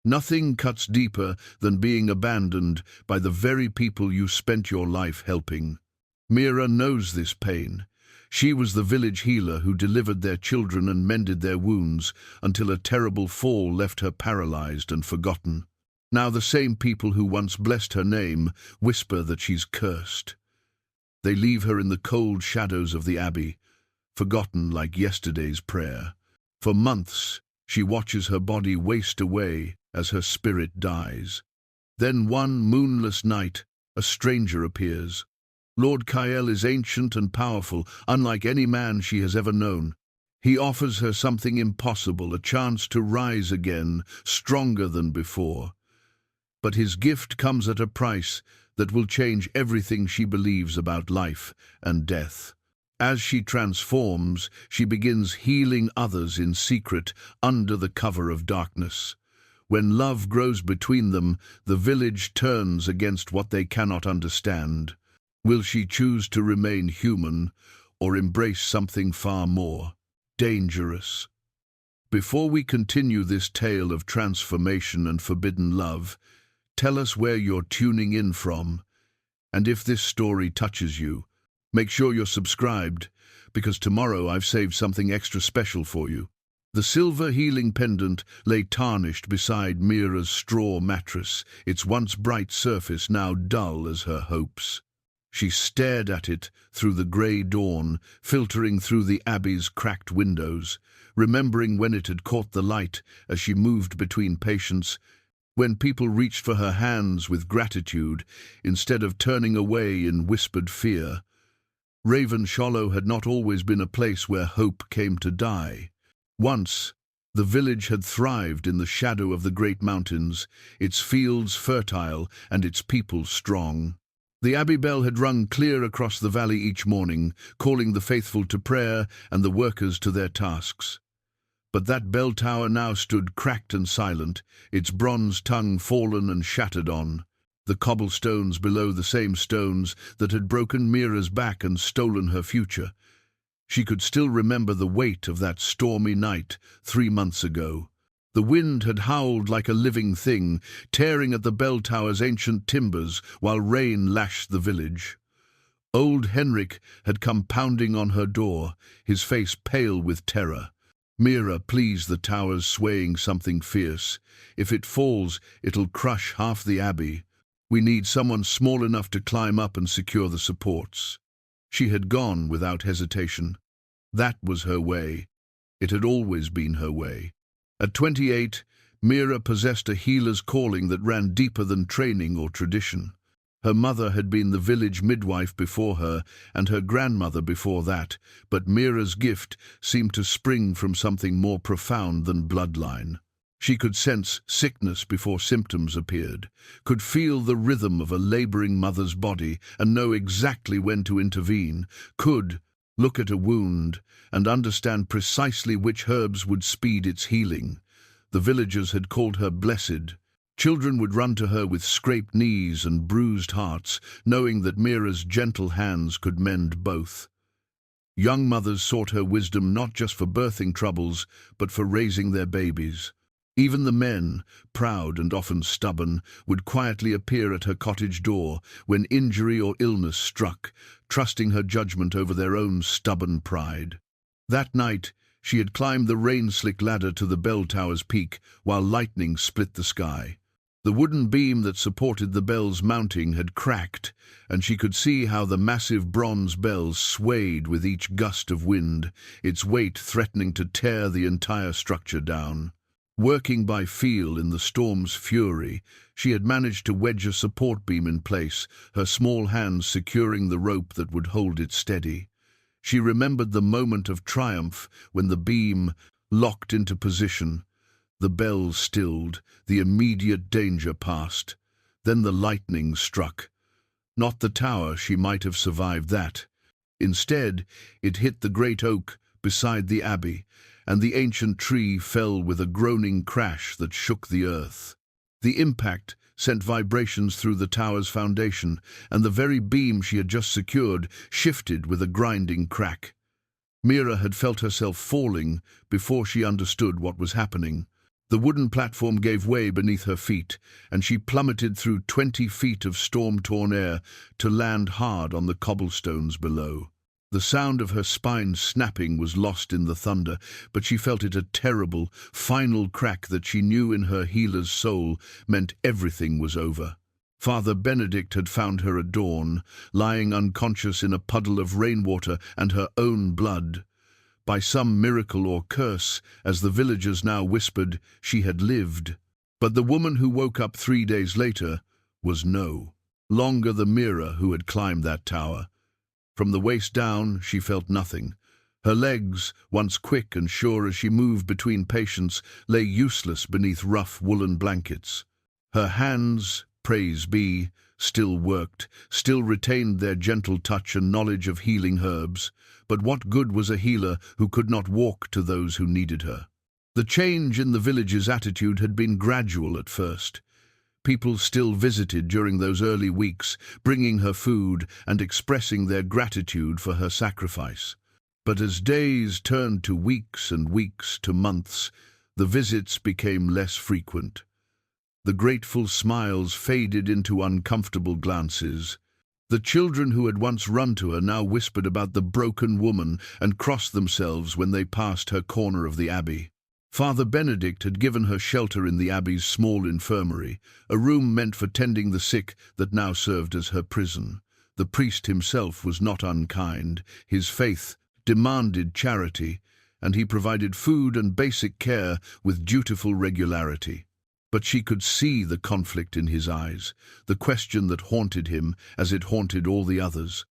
Nothing cuts deeper than being abandoned by the very people you spent your life helping. Mira knows this pain. She was the village healer who delivered their children and mended their wounds until a terrible fall left her paralyzed and forgotten. Now the same people who once blessed her name whisper that she's cursed. They leave her in the cold shadows of the abbey, forgotten like yesterday's prayer. For months, she watches her body waste away as her spirit dies. Then one moonless night, a stranger appears. Lord Kael is ancient and powerful, unlike any man she has ever known. He offers her something impossible, a chance to rise again, stronger than before. But his gift comes at a price that will change everything she believes about life and death. As she transforms, she begins healing others in secret under the cover of darkness. When love grows between them, the village turns against what they cannot understand. Will she choose to remain human or embrace something far more dangerous? Before we continue this tale of transformation and forbidden love, tell us where you're tuning in from. And if this story touches you, make sure you're subscribed, because tomorrow I've saved something extra special for you. The silver healing pendant lay tarnished beside Mira's straw mattress, its once bright surface now dull as her hopes. She stared at it through the grey dawn, filtering through the abbey's cracked windows, remembering when it had caught the light as she moved between patients, when people reached for her hands with gratitude instead of turning away in whispered fear. Raven Shallow had not always been a place where hope came to die. Once, the village had thrived in the shadow of the great mountains, its fields fertile and its people strong. The abbey bell had rung clear across the valley each morning, calling the faithful to prayer and the workers to their tasks. But that bell tower now stood cracked and silent, its bronze tongue fallen and shattered on. The cobblestones below the same stones that had broken Mira's back and stolen her future. She could still remember the weight of that stormy night 3 months ago. The wind had howled like a living thing, tearing at the bell tower's ancient timbers while rain lashed the village. Old Henrik had come pounding on her door, his face pale with terror. Mira, please, the tower's swaying something fierce. If it falls, it'll crush half the abbey. We need someone small enough to climb up and secure the supports. She had gone without hesitation. That was her way. It had always been her way. At 28, Mira possessed a healer's calling that ran deeper than training or tradition. Her mother had been the village midwife before her, and her grandmother before that, but Mira's gift seemed to spring from something more profound than bloodline. She could sense sickness before symptoms appeared, could feel the rhythm of a laboring mother's body and know exactly when to intervene, could look at a wound and understand precisely which herbs would speed its healing. The villagers had called her blessed. Children would run to her with scraped knees and bruised hearts, knowing that Mira's gentle hands could mend both. Young mothers sought her wisdom not just for birthing troubles, but for raising their babies. Even the men, proud and often stubborn, would quietly appear at her cottage door when injury or illness struck, trusting her judgment over their own stubborn pride. That night, she had climbed the rain-slick ladder to the bell tower's peak while lightning split the sky. The wooden beam that supported the bell's mounting had cracked, and she could see how the massive bronze bell swayed with each gust of wind, its weight threatening to tear the entire structure down. Working by feel in the storm's fury, she had managed to wedge a support beam in place, her small hands securing the rope that would hold it steady. She remembered the moment of triumph when the beam locked into position. The bell stilled, the immediate danger passed. Then the lightning struck. Not the tower, she might have survived that. Instead, it hit the great oak beside the abbey, and the ancient tree fell with a groaning crash that shook the earth. The impact sent vibrations through the tower's foundation, and the very beam she had just secured shifted with a grinding crack. Mira had felt herself falling before she understood what was happening. The wooden platform gave way beneath her feet, and she plummeted through 20 feet of storm-torn air to land hard on the cobblestones below. The sound of her spine snapping was lost in the thunder, but she felt it a terrible, final crack that she knew in her healer's soul meant everything was over. Father Benedict had found her at dawn, lying unconscious in a puddle of rainwater and her own blood. By some miracle or curse, as the villagers now whispered, she had lived. But the woman who woke up 3 days later was no longer the Mira who had climbed that tower. From the waist down, she felt nothing. Her legs, once quick and sure as she moved between patients, lay useless beneath rough woolen blankets. Her hands, praise be, still worked, still retained their gentle touch and knowledge of healing herbs. But what good was a healer who could not walk to those who needed her? The change in the village's attitude had been gradual at first. People still visited during those early weeks, bringing her food and expressing their gratitude for her sacrifice. But as days turned to weeks and weeks to months, the visits became less frequent. The grateful smiles faded into uncomfortable glances. The children who had once run to her now whispered about the broken woman and crossed themselves when they passed her corner of the abbey. Father Benedict had given her shelter in the abbey's small infirmary, a room meant for tending the sick that now served as her prison. The priest himself was not unkind. His faith demanded charity, and he provided food and basic care with dutiful regularity. But she could see the conflict in his eyes, the question that haunted him as it haunted all the others.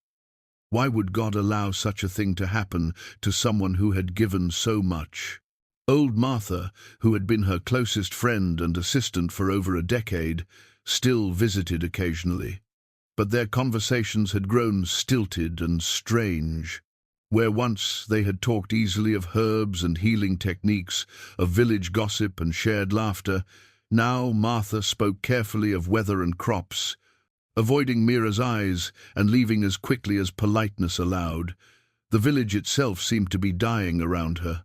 Why would God allow such a thing to happen to someone who had given so much? Old Martha, who had been her closest friend and assistant for over a decade, still visited occasionally. But their conversations had grown stilted and strange. Where once they had talked easily of herbs and healing techniques, of village gossip and shared laughter, now Martha spoke carefully of weather and crops, avoiding Mira's eyes and leaving as quickly as politeness allowed. The village itself seemed to be dying around her.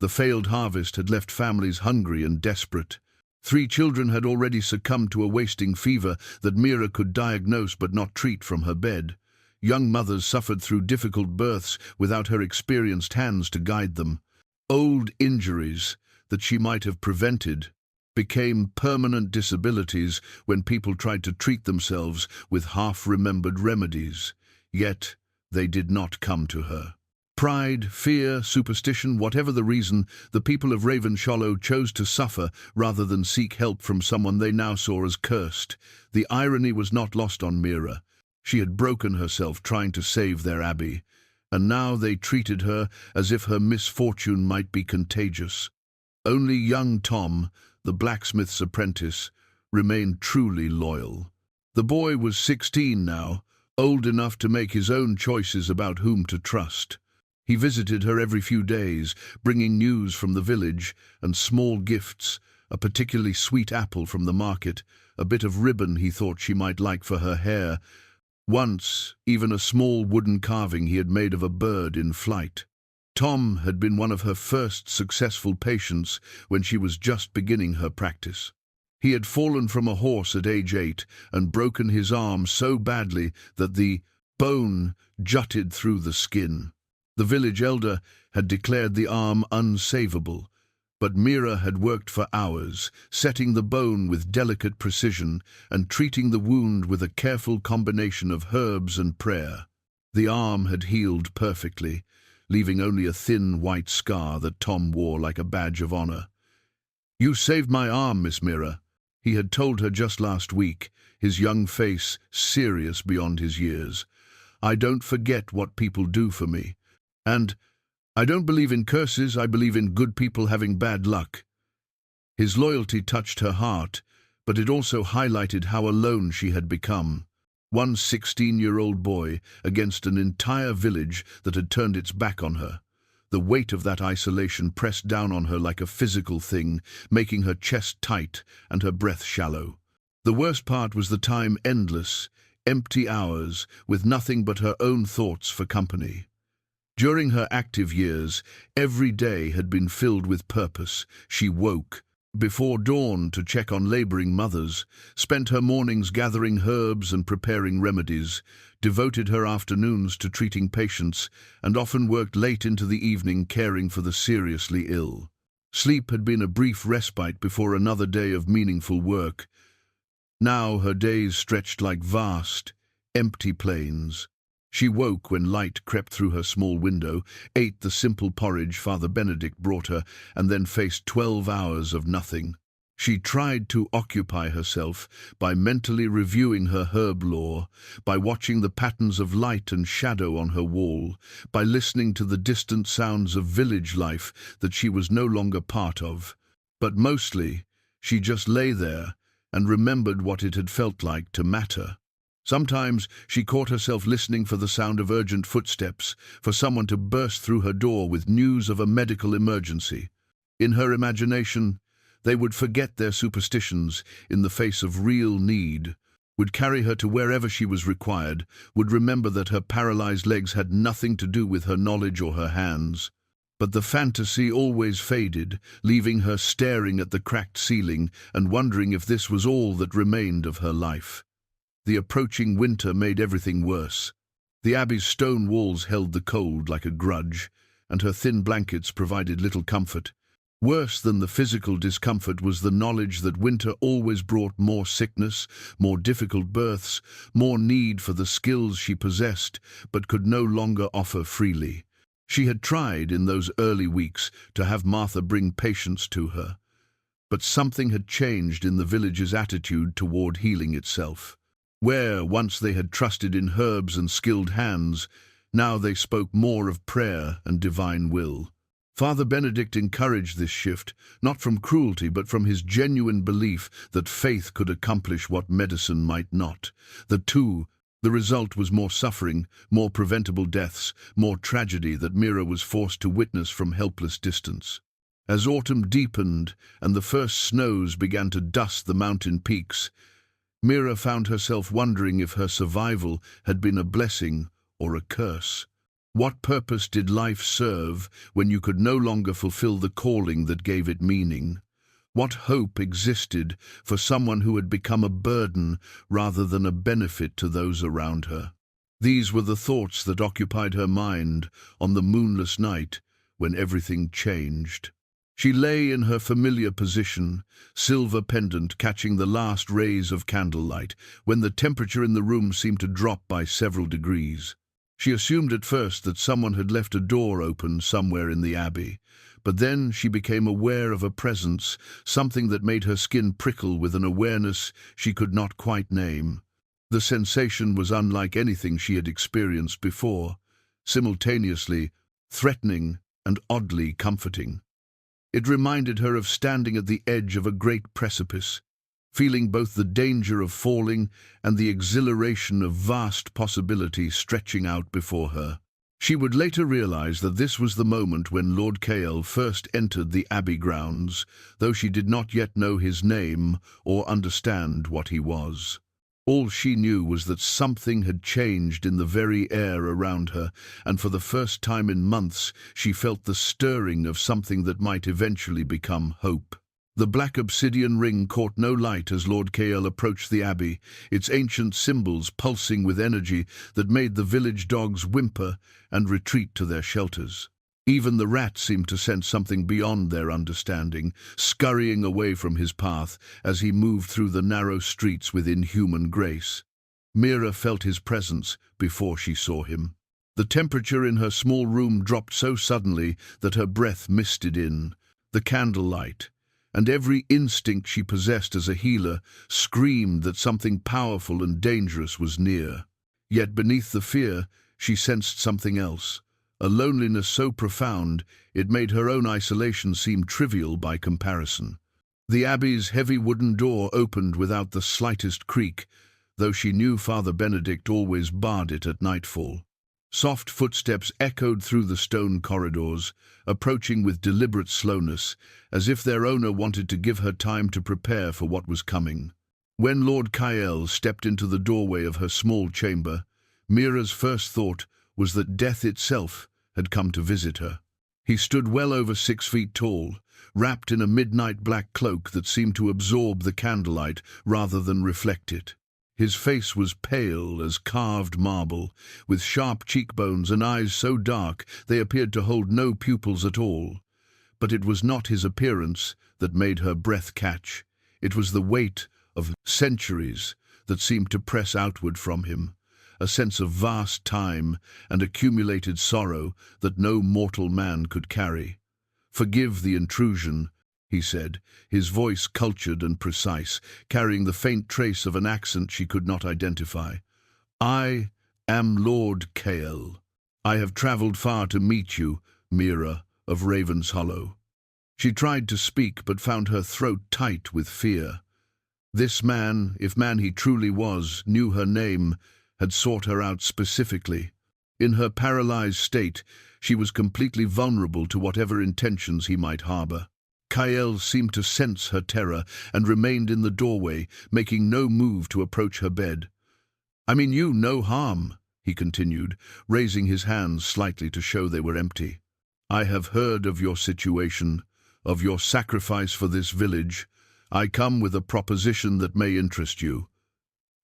The failed harvest had left families hungry and desperate. 3 children had already succumbed to a wasting fever that Mira could diagnose but not treat from her bed. Young mothers suffered through difficult births without her experienced hands to guide them. Old injuries that she might have prevented became permanent disabilities when people tried to treat themselves with half-remembered remedies. Yet they did not come to her. Pride, fear, superstition, whatever the reason, the people of Ravenshollow chose to suffer rather than seek help from someone they now saw as cursed. The irony was not lost on Mira. She had broken herself trying to save their abbey, and now they treated her as if her misfortune might be contagious. Only young Tom, the blacksmith's apprentice, remained truly loyal. The boy was 16 now, old enough to make his own choices about whom to trust. He visited her every few days, bringing news from the village and small gifts, a particularly sweet apple from the market, a bit of ribbon he thought she might like for her hair. Once, even a small wooden carving he had made of a bird in flight. Tom had been one of her first successful patients when she was just beginning her practice. He had fallen from a horse at age 8 and broken his arm so badly that the bone jutted through the skin. The village elder had declared the arm unsavable, but Mira had worked for hours, setting the bone with delicate precision and treating the wound with a careful combination of herbs and prayer. The arm had healed perfectly, leaving only a thin white scar that Tom wore like a badge of honor. "You saved my arm, Miss Mira," he had told her just last week, his young face serious beyond his years. "I don't forget what people do for me. And I don't believe in curses, I believe in good people having bad luck." His loyalty touched her heart, but it also highlighted how alone she had become. One 16-year-old boy against an entire village that had turned its back on her. The weight of that isolation pressed down on her like a physical thing, making her chest tight and her breath shallow. The worst part was the time endless, empty hours, with nothing but her own thoughts for company. During her active years, every day had been filled with purpose. She woke, before dawn to check on labouring mothers, spent her mornings gathering herbs and preparing remedies, devoted her afternoons to treating patients, and often worked late into the evening caring for the seriously ill. Sleep had been a brief respite before another day of meaningful work. Now her days stretched like vast, empty plains. She woke when light crept through her small window, ate the simple porridge Father Benedict brought her, and then faced 12 hours of nothing. She tried to occupy herself by mentally reviewing her herb lore, by watching the patterns of light and shadow on her wall, by listening to the distant sounds of village life that she was no longer part of. But mostly, she just lay there and remembered what it had felt like to matter. Sometimes she caught herself listening for the sound of urgent footsteps, for someone to burst through her door with news of a medical emergency. In her imagination, they would forget their superstitions in the face of real need, would carry her to wherever she was required, would remember that her paralyzed legs had nothing to do with her knowledge or her hands. But the fantasy always faded, leaving her staring at the cracked ceiling and wondering if this was all that remained of her life. The approaching winter made everything worse. The abbey's stone walls held the cold like a grudge, and her thin blankets provided little comfort. Worse than the physical discomfort was the knowledge that winter always brought more sickness, more difficult births, more need for the skills she possessed but could no longer offer freely. She had tried in those early weeks to have Martha bring patients to her, but something had changed in the village's attitude toward healing itself. Where once they had trusted in herbs and skilled hands, now they spoke more of prayer and divine will. Father Benedict encouraged this shift, not from cruelty but from his genuine belief that faith could accomplish what medicine might not. The result was more suffering, more preventable deaths, more tragedy that Mira was forced to witness from helpless distance. As autumn deepened and the first snows began to dust the mountain peaks, Mira found herself wondering if her survival had been a blessing or a curse. What purpose did life serve when you could no longer fulfill the calling that gave it meaning? What hope existed for someone who had become a burden rather than a benefit to those around her? These were the thoughts that occupied her mind on the moonless night when everything changed. She lay in her familiar position, silver pendant catching the last rays of candlelight, when the temperature in the room seemed to drop by several degrees. She assumed at first that someone had left a door open somewhere in the abbey, but then she became aware of a presence, something that made her skin prickle with an awareness she could not quite name. The sensation was unlike anything she had experienced before, simultaneously threatening and oddly comforting. It reminded her of standing at the edge of a great precipice, feeling both the danger of falling and the exhilaration of vast possibility stretching out before her. She would later realize that this was the moment when Lord Kael first entered the abbey grounds, though she did not yet know his name or understand what he was. All she knew was that something had changed in the very air around her, and for the first time in months she felt the stirring of something that might eventually become hope. The black obsidian ring caught no light as Lord Kael approached the abbey, its ancient symbols pulsing with energy that made the village dogs whimper and retreat to their shelters. Even the rats seemed to sense something beyond their understanding, scurrying away from his path as he moved through the narrow streets with inhuman grace. Mira felt his presence before she saw him. The temperature in her small room dropped so suddenly that her breath misted in. The candlelight, and every instinct she possessed as a healer, screamed that something powerful and dangerous was near. Yet beneath the fear, she sensed something else. A loneliness so profound it made her own isolation seem trivial by comparison. The abbey's heavy wooden door opened without the slightest creak, though she knew Father Benedict always barred it at nightfall. Soft footsteps echoed through the stone corridors, approaching with deliberate slowness, as if their owner wanted to give her time to prepare for what was coming. When Lord Kael stepped into the doorway of her small chamber, Mira's first thought was that death itself had come to visit her. He stood well over 6 feet tall, wrapped in a midnight black cloak that seemed to absorb the candlelight rather than reflect it. His face was pale as carved marble, with sharp cheekbones and eyes so dark they appeared to hold no pupils at all. But it was not his appearance that made her breath catch. It was the weight of centuries that seemed to press outward from him, a sense of vast time and accumulated sorrow that no mortal man could carry. "Forgive the intrusion," he said, his voice cultured and precise, carrying the faint trace of an accent she could not identify. "I am Lord Kael. I have traveled far to meet you, Mira of Raven's Hollow." She tried to speak, but found her throat tight with fear. This man, if man he truly was, knew her name, had sought her out specifically. In her paralyzed state, she was completely vulnerable to whatever intentions he might harbor. Kael seemed to sense her terror and remained in the doorway, making no move to approach her bed. "I mean you no harm," he continued, raising his hands slightly to show they were empty. "I have heard of your situation, of your sacrifice for this village. I come with a proposition that may interest you."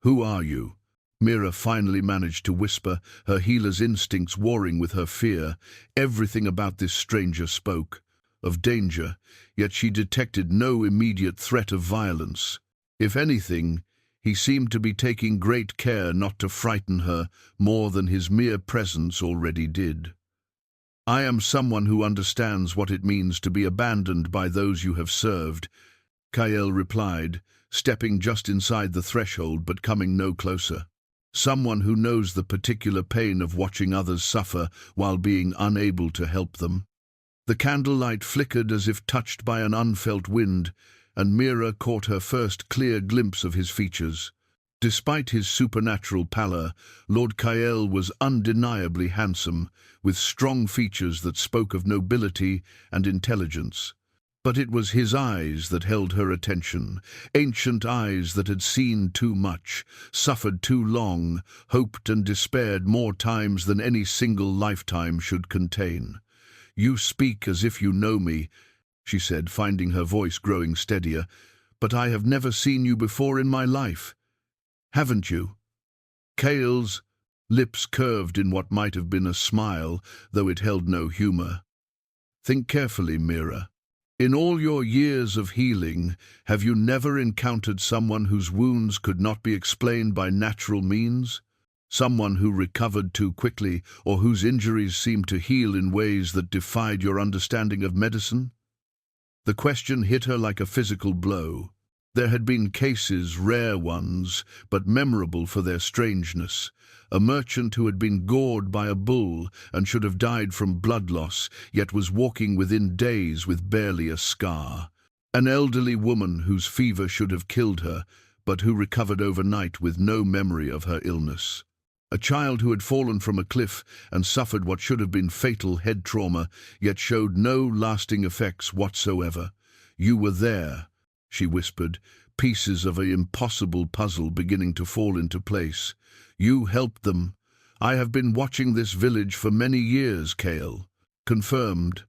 "Who are you?" Mira finally managed to whisper, her healer's instincts warring with her fear. Everything about this stranger spoke of danger, yet she detected no immediate threat of violence. If anything, he seemed to be taking great care not to frighten her more than his mere presence already did. "I am someone who understands what it means to be abandoned by those you have served," Kael replied, stepping just inside the threshold but coming no closer. "Someone who knows the particular pain of watching others suffer while being unable to help them." The candlelight flickered as if touched by an unfelt wind, and Mira caught her first clear glimpse of his features. Despite his supernatural pallor, Lord Kael was undeniably handsome, with strong features that spoke of nobility and intelligence. But it was his eyes that held her attention, ancient eyes that had seen too much, suffered too long, hoped and despaired more times than any single lifetime should contain. "You speak as if you know me," she said, finding her voice growing steadier, "but I have never seen you before in my life. Haven't you?" Kael's lips curved in what might have been a smile, though it held no humor. "Think carefully, Mira. In all your years of healing, have you never encountered someone whose wounds could not be explained by natural means? Someone who recovered too quickly, or whose injuries seemed to heal in ways that defied your understanding of medicine?" The question hit her like a physical blow. There had been cases, rare ones, but memorable for their strangeness. A merchant who had been gored by a bull and should have died from blood loss, yet was walking within days with barely a scar. An elderly woman whose fever should have killed her, but who recovered overnight with no memory of her illness. A child who had fallen from a cliff and suffered what should have been fatal head trauma, yet showed no lasting effects whatsoever. "You were there," she whispered, pieces of an impossible puzzle beginning to fall into place. "You helped them. I have been watching this village for many years, Kael." "Confirmed.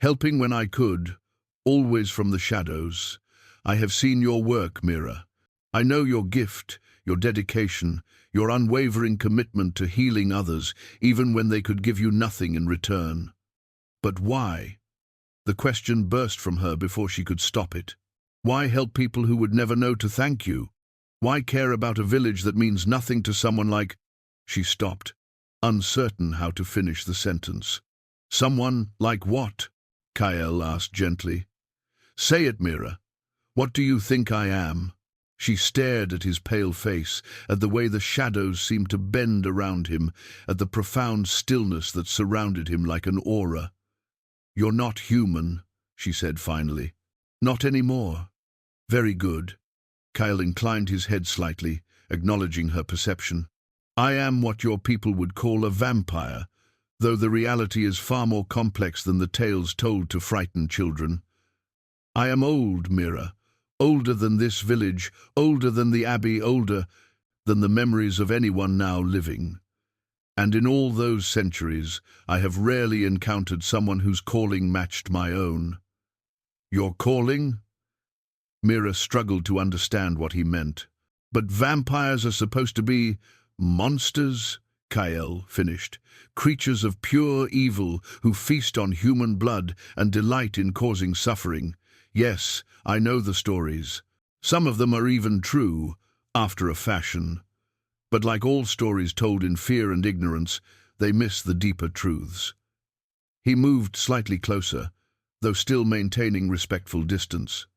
Helping when I could, always from the shadows. I have seen your work, Mira. I know your gift, your dedication, your unwavering commitment to healing others, even when they could give you nothing in return." "But why?" The question burst from her before she could stop it. "Why help people who would never know to thank you? Why care about a village that means nothing to someone like—" She stopped, uncertain how to finish the sentence. "Someone like what?" Kael asked gently. "Say it, Mira. What do you think I am?" She stared at his pale face, at the way the shadows seemed to bend around him, at the profound stillness that surrounded him like an aura. "You're not human," she said finally. "Not anymore." "Very good." Kael inclined his head slightly, acknowledging her perception. "I am what your people would call a vampire, though the reality is far more complex than the tales told to frighten children. I am old, Mira, older than this village, older than the abbey, older than the memories of anyone now living. And in all those centuries, I have rarely encountered someone whose calling matched my own. Your calling? Mira struggled to understand what he meant. But vampires are supposed to be monsters, Kael finished. Creatures of pure evil who feast on human blood and delight in causing suffering. Yes, I know the stories. Some of them are even true, after a fashion. But like all stories told in fear and ignorance, they miss the deeper truths. He moved slightly closer, though still maintaining respectful distance.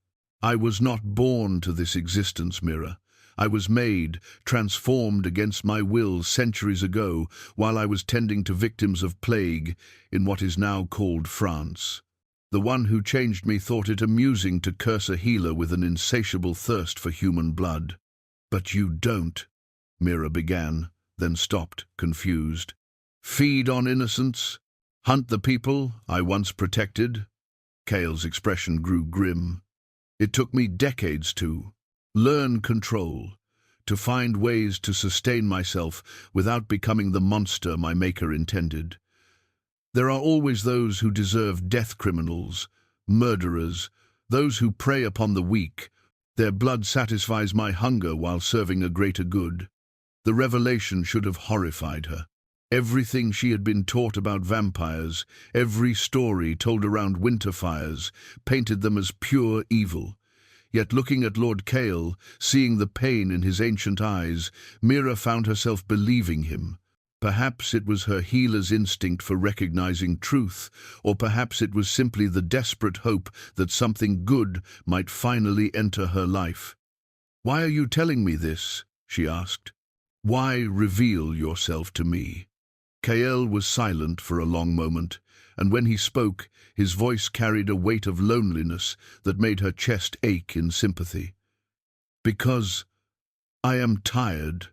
I was not born to this existence, Mira. I was made, transformed against my will centuries ago while I was tending to victims of plague in what is now called France. The one who changed me thought it amusing to curse a healer with an insatiable thirst for human blood. But you don't, Mira began, then stopped, confused. Feed on innocence? Hunt the people I once protected? Kael's expression grew grim. It took me decades to learn control, to find ways to sustain myself without becoming the monster my maker intended. There are always those who deserve death, criminals, murderers, those who prey upon the weak. Their blood satisfies my hunger while serving a greater good. The revelation should have horrified her. Everything she had been taught about vampires, every story told around winter fires, painted them as pure evil. Yet looking at Lord Kael, seeing the pain in his ancient eyes, Mira found herself believing him. Perhaps it was her healer's instinct for recognizing truth, or perhaps it was simply the desperate hope that something good might finally enter her life. "Why are you telling me this?" she asked. "Why reveal yourself to me?" Kael was silent for a long moment, and when he spoke, his voice carried a weight of loneliness that made her chest ache in sympathy. "Because I am tired,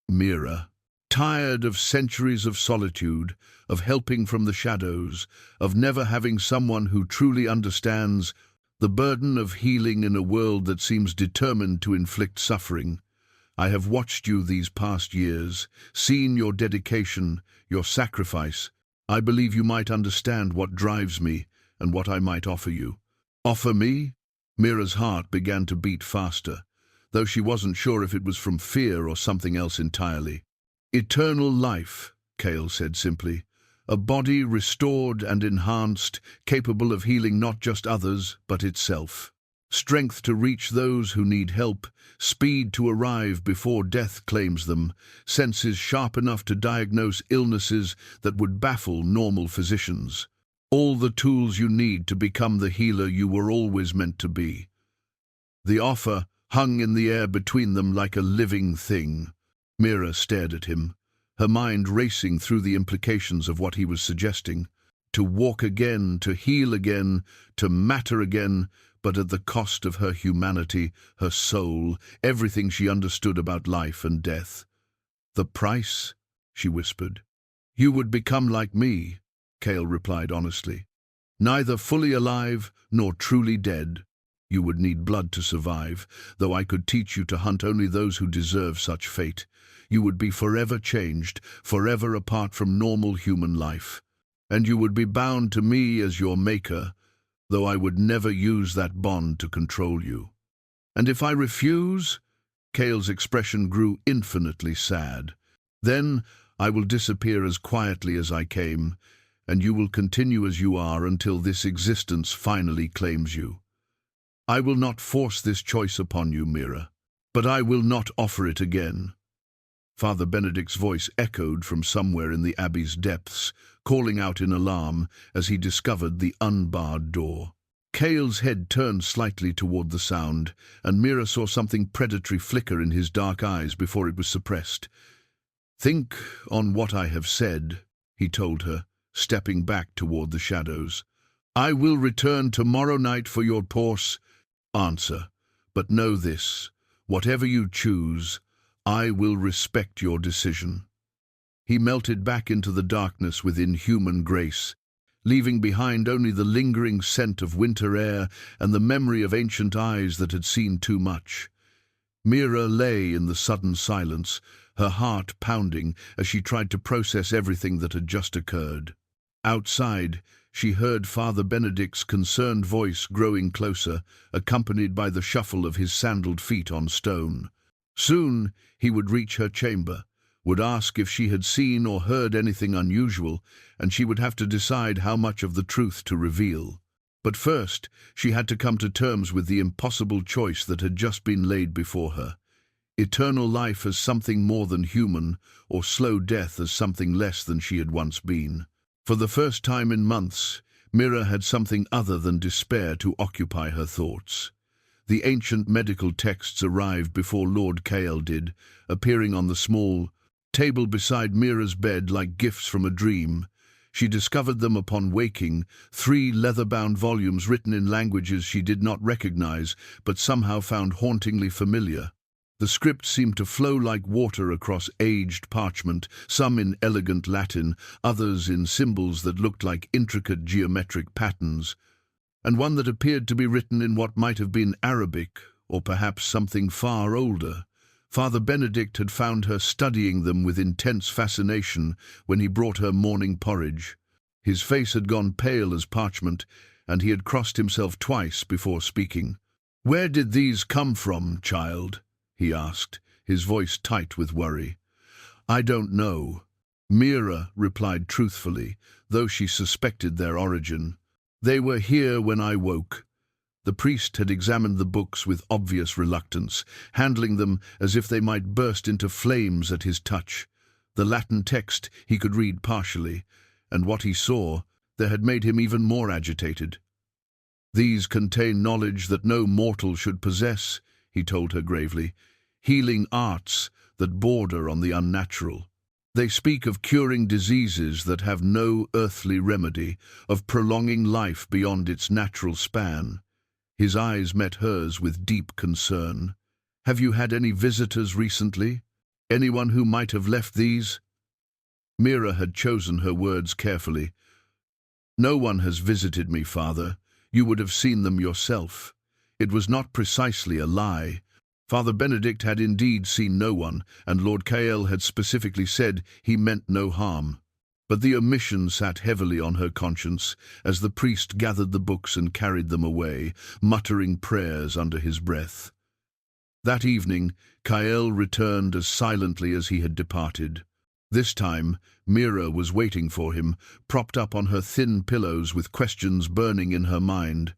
Mira. Tired of centuries of solitude, of helping from the shadows, of never having someone who truly understands the burden of healing in a world that seems determined to inflict suffering. I have watched you these past years, seen your dedication, your sacrifice. I believe you might understand what drives me and what I might offer you." "Offer me?" Mira's heart began to beat faster, though she wasn't sure if it was from fear or something else entirely. "Eternal life," Kael said simply. "A body restored and enhanced, capable of healing not just others, but itself. Strength to reach those who need help, speed to arrive before death claims them, senses sharp enough to diagnose illnesses that would baffle normal physicians. All the tools you need to become the healer you were always meant to be." The offer hung in the air between them like a living thing. Mira stared at him, her mind racing through the implications of what he was suggesting. To walk again, to heal again, to matter again, but at the cost of her humanity, her soul, everything she understood about life and death. "The price?" she whispered. "You would become like me," Kael replied honestly. "Neither fully alive nor truly dead. You would need blood to survive, though I could teach you to hunt only those who deserve such fate. You would be forever changed, forever apart from normal human life. And you would be bound to me as your maker, though I would never use that bond to control you." "And if I refuse?" Kael's expression grew infinitely sad. "Then I will disappear as quietly as I came, and you will continue as you are until this existence finally claims you. I will not force this choice upon you, Mira, but I will not offer it again." Father Benedict's voice echoed from somewhere in the abbey's depths, calling out in alarm as he discovered the unbarred door. Kael's head turned slightly toward the sound, and Mira saw something predatory flicker in his dark eyes before it was suppressed. "Think on what I have said," he told her, stepping back toward the shadows. "I will return tomorrow night for your Porce answer, but know this, whatever you choose, I will respect your decision." He melted back into the darkness with inhuman grace, leaving behind only the lingering scent of winter air and the memory of ancient eyes that had seen too much. Mira lay in the sudden silence, her heart pounding as she tried to process everything that had just occurred. Outside, she heard Father Benedict's concerned voice growing closer, accompanied by the shuffle of his sandaled feet on stone. Soon he would reach her chamber, would ask if she had seen or heard anything unusual, and she would have to decide how much of the truth to reveal. But first, she had to come to terms with the impossible choice that had just been laid before her. Eternal life as something more than human, or slow death as something less than she had once been. For the first time in months, Mira had something other than despair to occupy her thoughts. The ancient medical texts arrived before Lord Kael did, appearing on the small table beside Mira's bed like gifts from a dream. She discovered them upon waking, 3 leather-bound volumes written in languages she did not recognize, but somehow found hauntingly familiar. The script seemed to flow like water across aged parchment, some in elegant Latin, others in symbols that looked like intricate geometric patterns, and one that appeared to be written in what might have been Arabic, or perhaps something far older. Father Benedict had found her studying them with intense fascination when he brought her morning porridge. His face had gone pale as parchment, and he had crossed himself twice before speaking. "Where did these come from, child?" he asked, his voice tight with worry. "I don't know," Mira replied truthfully, though she suspected their origin. "They were here when I woke." The priest had examined the books with obvious reluctance, handling them as if they might burst into flames at his touch. The Latin text he could read partially, and what he saw there had made him even more agitated. "These contain knowledge that no mortal should possess," he told her gravely. "Healing arts that border on the unnatural. They speak of curing diseases that have no earthly remedy, of prolonging life beyond its natural span." His eyes met hers with deep concern. "Have you had any visitors recently? Anyone who might have left these?" Mira had chosen her words carefully. "No one has visited me, Father. You would have seen them yourself." It was not precisely a lie. Father Benedict had indeed seen no one, and Lord Kael had specifically said he meant no harm. But the omission sat heavily on her conscience as the priest gathered the books and carried them away, muttering prayers under his breath. That evening, Kael returned as silently as he had departed. This time, Mira was waiting for him, propped up on her thin pillows with questions burning in her mind.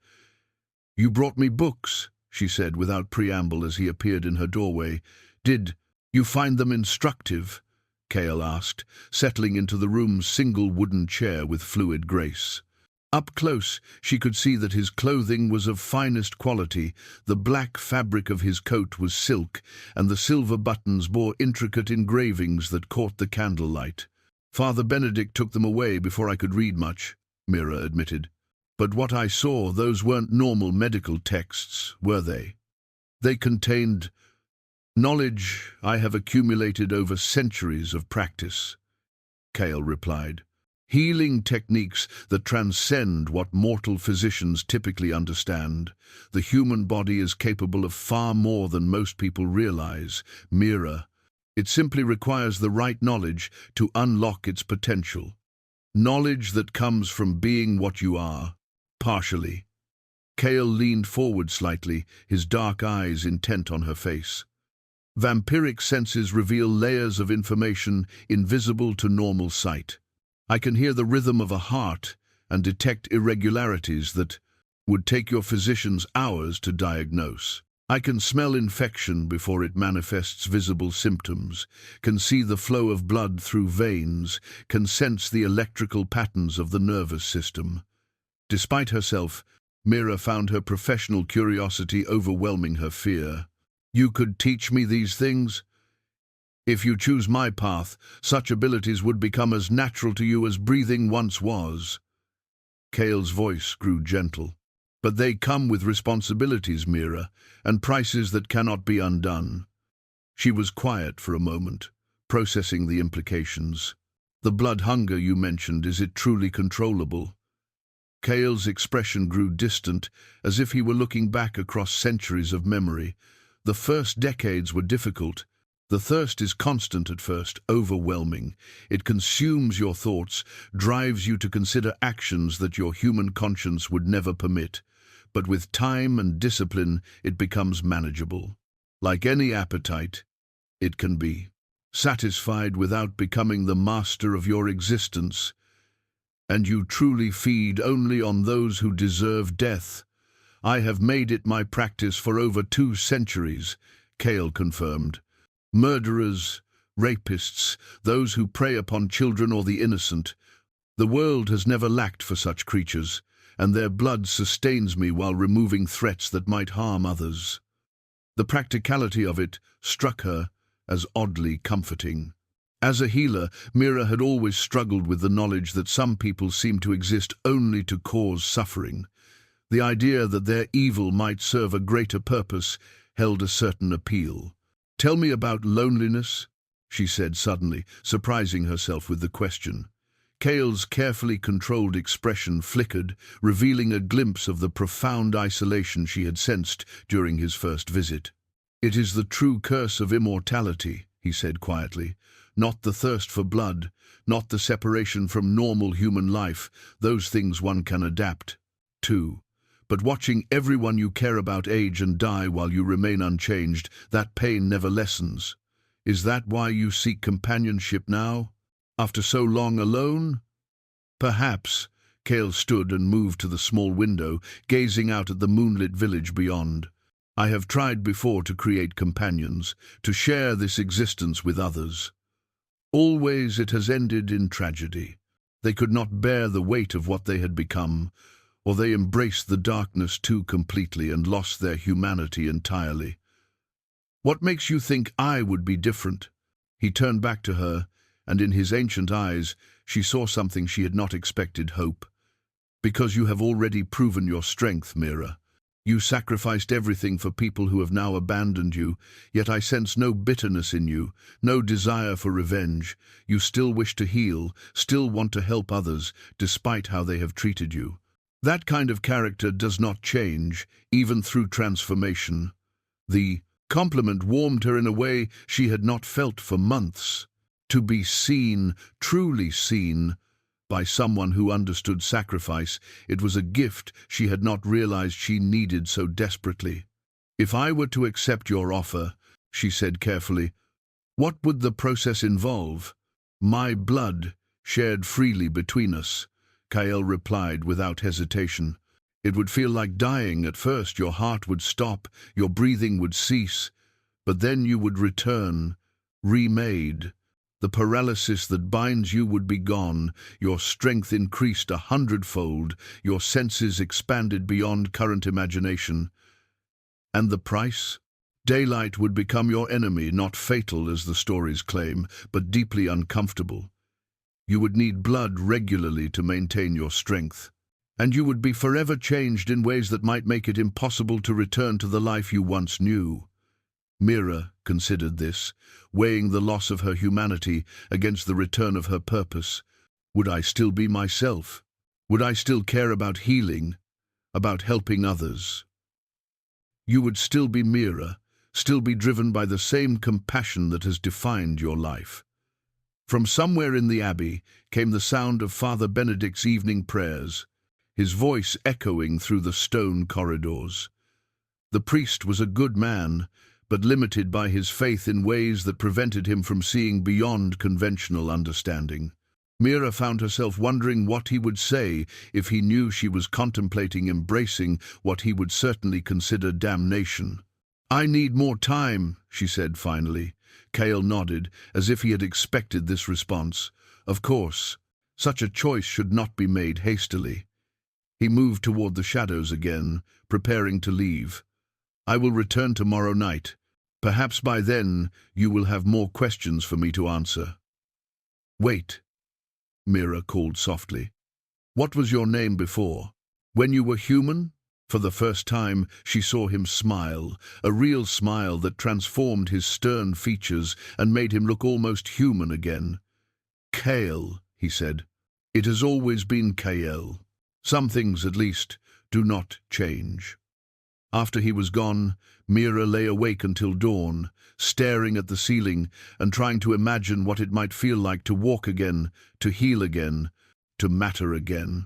"You brought me books," she said without preamble as he appeared in her doorway. "Did you find them instructive?" Kael asked, settling into the room's single wooden chair with fluid grace. Up close, she could see that his clothing was of finest quality, the black fabric of his coat was silk, and the silver buttons bore intricate engravings that caught the candlelight. "Father Benedict took them away before I could read much," Mira admitted. "But what I saw, those weren't normal medical texts, were they? They contained knowledge I have accumulated over centuries of practice," Kael replied. "Healing techniques that transcend what mortal physicians typically understand. The human body is capable of far more than most people realize, Mira. It simply requires the right knowledge to unlock its potential. Knowledge that comes from being what you are, partially." Kael leaned forward slightly, his dark eyes intent on her face. "Vampiric senses reveal layers of information invisible to normal sight. I can hear the rhythm of a heart and detect irregularities that would take your physicians hours to diagnose. I can smell infection before it manifests visible symptoms, can see the flow of blood through veins, can sense the electrical patterns of the nervous system." Despite herself, Mira found her professional curiosity overwhelming her fear. "You could teach me these things? If you choose my path, such abilities would become as natural to you as breathing once was." Kael's voice grew gentle. "But they come with responsibilities, Mira, and prices that cannot be undone." She was quiet for a moment, processing the implications. "The blood hunger you mentioned, is it truly controllable?" Kael's expression grew distant, as if he were looking back across centuries of memory. "The first decades were difficult. The thirst is constant at first, overwhelming. It consumes your thoughts, drives you to consider actions that your human conscience would never permit. But with time and discipline, it becomes manageable. Like any appetite, it can be satisfied without becoming the master of your existence, and you truly feed only on those who deserve death. I have made it my practice for over 2 centuries, Kael confirmed. Murderers, rapists, those who prey upon children or the innocent. The world has never lacked for such creatures, and their blood sustains me while removing threats that might harm others. The practicality of it struck her as oddly comforting. As a healer, Mira had always struggled with the knowledge that some people seem to exist only to cause suffering. The idea that their evil might serve a greater purpose held a certain appeal. "Tell me about loneliness," she said suddenly, surprising herself with the question. Kael's carefully controlled expression flickered, revealing a glimpse of the profound isolation she had sensed during his first visit. "It is the true curse of immortality," he said quietly. "Not the thirst for blood, not the separation from normal human life. Those things one can adapt to. But watching everyone you care about age and die while you remain unchanged, that pain never lessens. Is that why you seek companionship now, after so long alone?" "Perhaps." Kael stood and moved to the small window, gazing out at the moonlit village beyond. "I have tried before to create companions, to share this existence with others. Always it has ended in tragedy. They could not bear the weight of what they had become, or they embraced the darkness too completely and lost their humanity entirely. What makes you think I would be different?" He turned back to her, and in his ancient eyes she saw something she had not expected: hope. "Because you have already proven your strength, Mira. You sacrificed everything for people who have now abandoned you, yet I sense no bitterness in you, no desire for revenge. You still wish to heal, still want to help others, despite how they have treated you. That kind of character does not change, even through transformation." The compliment warmed her in a way she had not felt for months. To be seen, truly seen, by someone who understood sacrifice, it was a gift she had not realized she needed so desperately. "If I were to accept your offer," she said carefully, "what would the process involve?" "My blood, shared freely between us," Kael replied without hesitation. "It would feel like dying at first. Your heart would stop, your breathing would cease, but then you would return, remade. The paralysis that binds you would be gone, your strength increased 100-fold, your senses expanded beyond current imagination. And the price? Daylight would become your enemy, not fatal as the stories claim, but deeply uncomfortable. You would need blood regularly to maintain your strength, and you would be forever changed in ways that might make it impossible to return to the life you once knew." Mira considered this, weighing the loss of her humanity against the return of her purpose. Would I still be myself? Would I still care about healing, about helping others? "You would still be Mira, still be driven by the same compassion that has defined your life." From somewhere in the abbey came the sound of Father Benedict's evening prayers, his voice echoing through the stone corridors. The priest was a good man, but limited by his faith in ways that prevented him from seeing beyond conventional understanding. Mira found herself wondering what he would say if he knew she was contemplating embracing what he would certainly consider damnation. "I need more time," she said finally. Kael nodded, as if he had expected this response. Of course, such a choice should not be made hastily. He moved toward the shadows again, preparing to leave. "I will return tomorrow night. Perhaps by then you will have more questions for me to answer." "Wait," Mira called softly. "What was your name before? When you were human?" For the first time, she saw him smile, a real smile that transformed his stern features and made him look almost human again. "Kael," he said. "It has always been Kael. Some things, at least, do not change." After he was gone, Mira lay awake until dawn, staring at the ceiling and trying to imagine what it might feel like to walk again, to heal again, to matter again.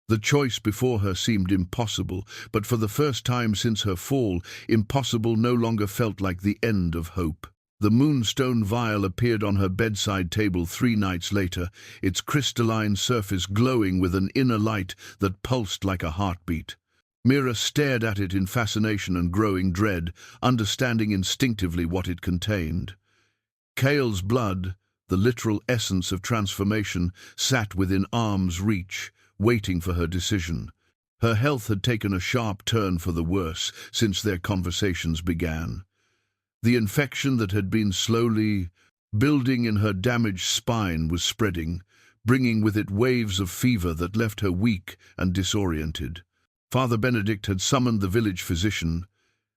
The choice before her seemed impossible, but for the first time since her fall, impossible no longer felt like the end of hope. The moonstone vial appeared on her bedside table 3 nights later, its crystalline surface glowing with an inner light that pulsed like a heartbeat. Mira stared at it in fascination and growing dread, understanding instinctively what it contained. Kael's blood, the literal essence of transformation, sat within arm's reach, waiting for her decision. Her health had taken a sharp turn for the worse since their conversations began. The infection that had been slowly building in her damaged spine was spreading, bringing with it waves of fever that left her weak and disoriented. Father Benedict had summoned the village physician,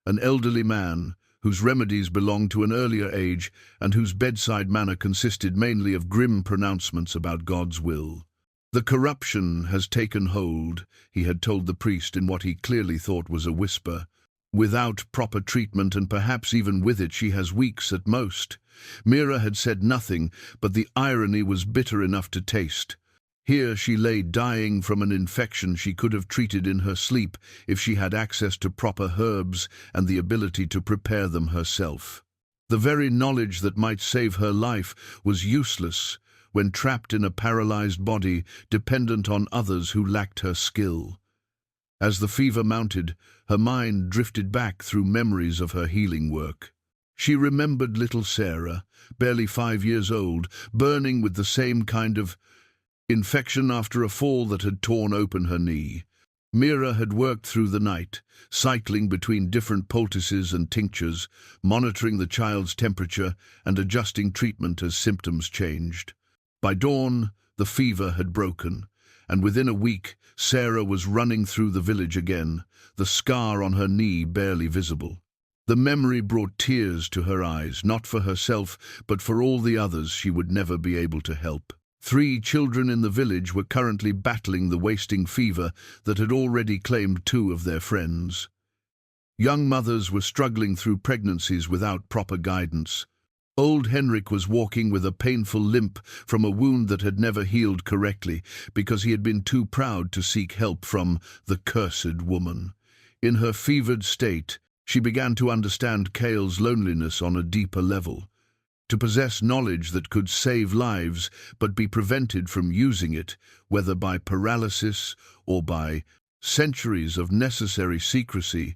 an elderly man whose remedies belonged to an earlier age and whose bedside manner consisted mainly of grim pronouncements about God's will. "The corruption has taken hold," he had told the priest in what he clearly thought was a whisper. "Without proper treatment, and perhaps even with it, she has weeks at most." Mira had said nothing, but the irony was bitter enough to taste. Here she lay dying from an infection she could have treated in her sleep if she had access to proper herbs and the ability to prepare them herself. The very knowledge that might save her life was useless when trapped in a paralyzed body dependent on others who lacked her skill. As the fever mounted, her mind drifted back through memories of her healing work. She remembered little Sarah, barely 5 years old, burning with the same kind of infection after a fall that had torn open her knee. Mira had worked through the night, cycling between different poultices and tinctures, monitoring the child's temperature and adjusting treatment as symptoms changed. By dawn, the fever had broken, and within a week, Sarah was running through the village again, the scar on her knee barely visible. The memory brought tears to her eyes, not for herself, but for all the others she would never be able to help. 3 children in the village were currently battling the wasting fever that had already claimed 2 of their friends. Young mothers were struggling through pregnancies without proper guidance. Old Henrik was walking with a painful limp from a wound that had never healed correctly because he had been too proud to seek help from the cursed woman. In her fevered state, she began to understand Kael's loneliness on a deeper level. To possess knowledge that could save lives but be prevented from using it, whether by paralysis or by centuries of necessary secrecy,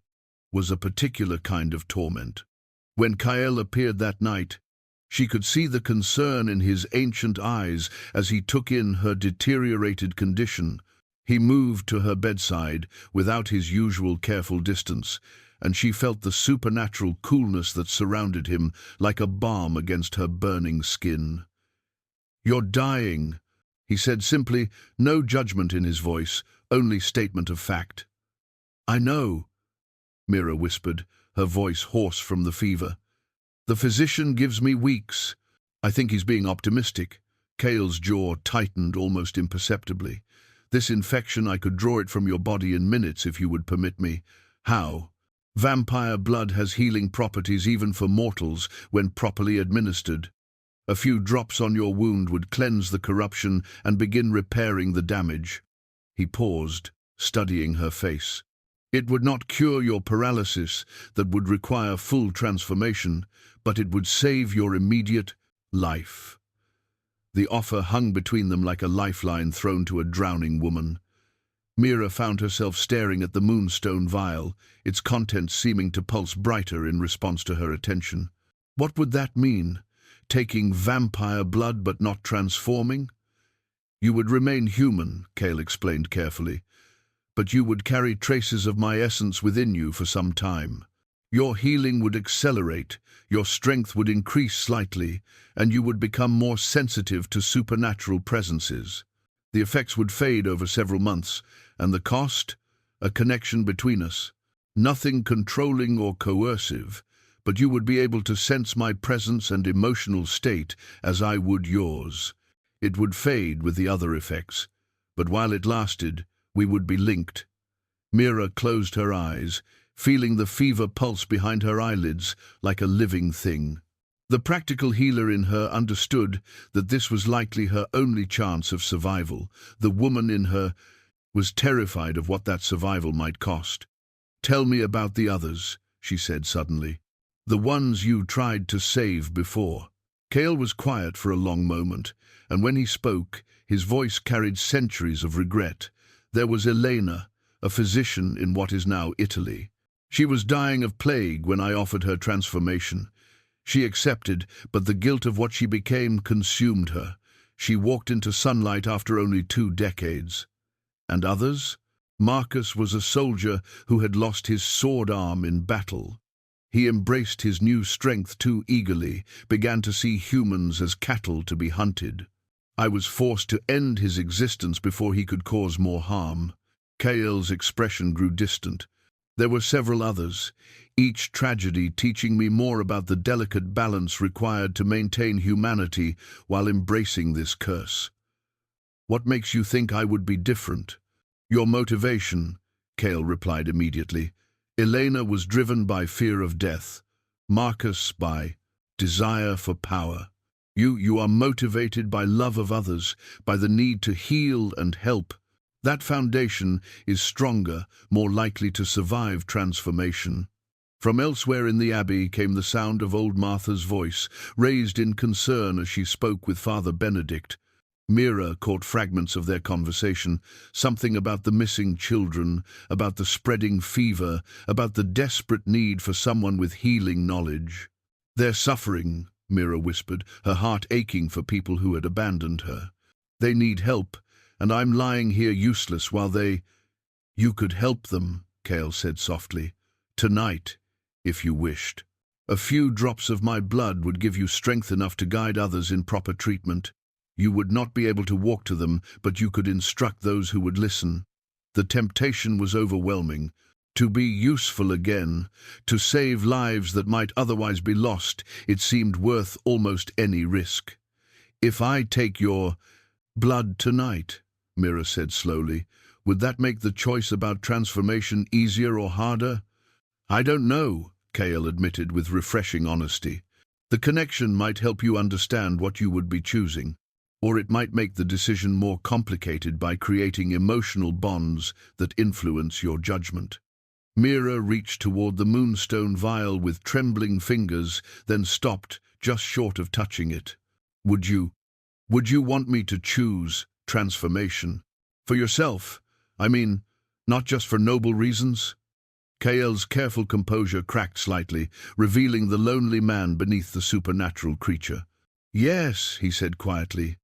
was a particular kind of torment. When Kael appeared that night, she could see the concern in his ancient eyes as he took in her deteriorated condition. He moved to her bedside without his usual careful distance, and she felt the supernatural coolness that surrounded him like a balm against her burning skin. "You're dying," he said simply, no judgment in his voice, only statement of fact. "I know," Mira whispered, her voice hoarse from the fever. "The physician gives me weeks." "I think he's being optimistic." Kael's jaw tightened almost imperceptibly. "This infection, I could draw it from your body in minutes if you would permit me." "How?" "Vampire blood has healing properties even for mortals when properly administered. A few drops on your wound would cleanse the corruption and begin repairing the damage." He paused, studying her face. "It would not cure your paralysis that would require full transformation, but it would save your immediate life." The offer hung between them like a lifeline thrown to a drowning woman. Mira found herself staring at the moonstone vial, its contents seeming to pulse brighter in response to her attention. What would that mean? Taking vampire blood but not transforming? "You would remain human," Kael explained carefully, "but you would carry traces of my essence within you for some time. Your healing would accelerate, your strength would increase slightly, and you would become more sensitive to supernatural presences. The effects would fade over several months, and the cost? A connection between us. Nothing controlling or coercive, but you would be able to sense my presence and emotional state as I would yours. It would fade with the other effects, but while it lasted, we would be linked." Mira closed her eyes, feeling the fever pulse behind her eyelids like a living thing. The practical healer in her understood that this was likely her only chance of survival. The woman in her was terrified of what that survival might cost. "Tell me about the others," she said suddenly. "The ones you tried to save before." Kael was quiet for a long moment, and when he spoke, his voice carried centuries of regret. There was Elena, a physician in what is now Italy. She was dying of plague when I offered her transformation. She accepted, but the guilt of what she became consumed her. She walked into sunlight after only 2 decades. And others? Marcus was a soldier who had lost his sword arm in battle. He embraced his new strength too eagerly, began to see humans as cattle to be hunted. I was forced to end his existence before he could cause more harm. Kael's expression grew distant. There were several others, each tragedy teaching me more about the delicate balance required to maintain humanity while embracing this curse. "What makes you think I would be different?" "Your motivation," Kael replied immediately. "Elena was driven by fear of death, Marcus by desire for power. You are motivated by love of others, by the need to heal and help. That foundation is stronger, more likely to survive transformation." From elsewhere in the abbey came the sound of old Martha's voice, raised in concern as she spoke with Father Benedict. Mira caught fragments of their conversation, something about the missing children, about the spreading fever, about the desperate need for someone with healing knowledge. "They're suffering," Mira whispered, her heart aching for people who had abandoned her. "They need help, and I'm lying here useless while they—" "You could help them," Kael said softly. "Tonight, if you wished. A few drops of my blood would give you strength enough to guide others in proper treatment. You would not be able to walk to them, but you could instruct those who would listen." The temptation was overwhelming. To be useful again, to save lives that might otherwise be lost, it seemed worth almost any risk. "If I take your blood tonight," Mira said slowly, "would that make the choice about transformation easier or harder?" "I don't know," Kael admitted with refreshing honesty. "The connection might help you understand what you would be choosing. Or it might make the decision more complicated by creating emotional bonds that influence your judgment." Mira reached toward the moonstone vial with trembling fingers, then stopped just short of touching it. Would you want me to choose transformation? For yourself? I mean, not just for noble reasons?" Kael's careful composure cracked slightly, revealing the lonely man beneath the supernatural creature. "Yes," he said quietly.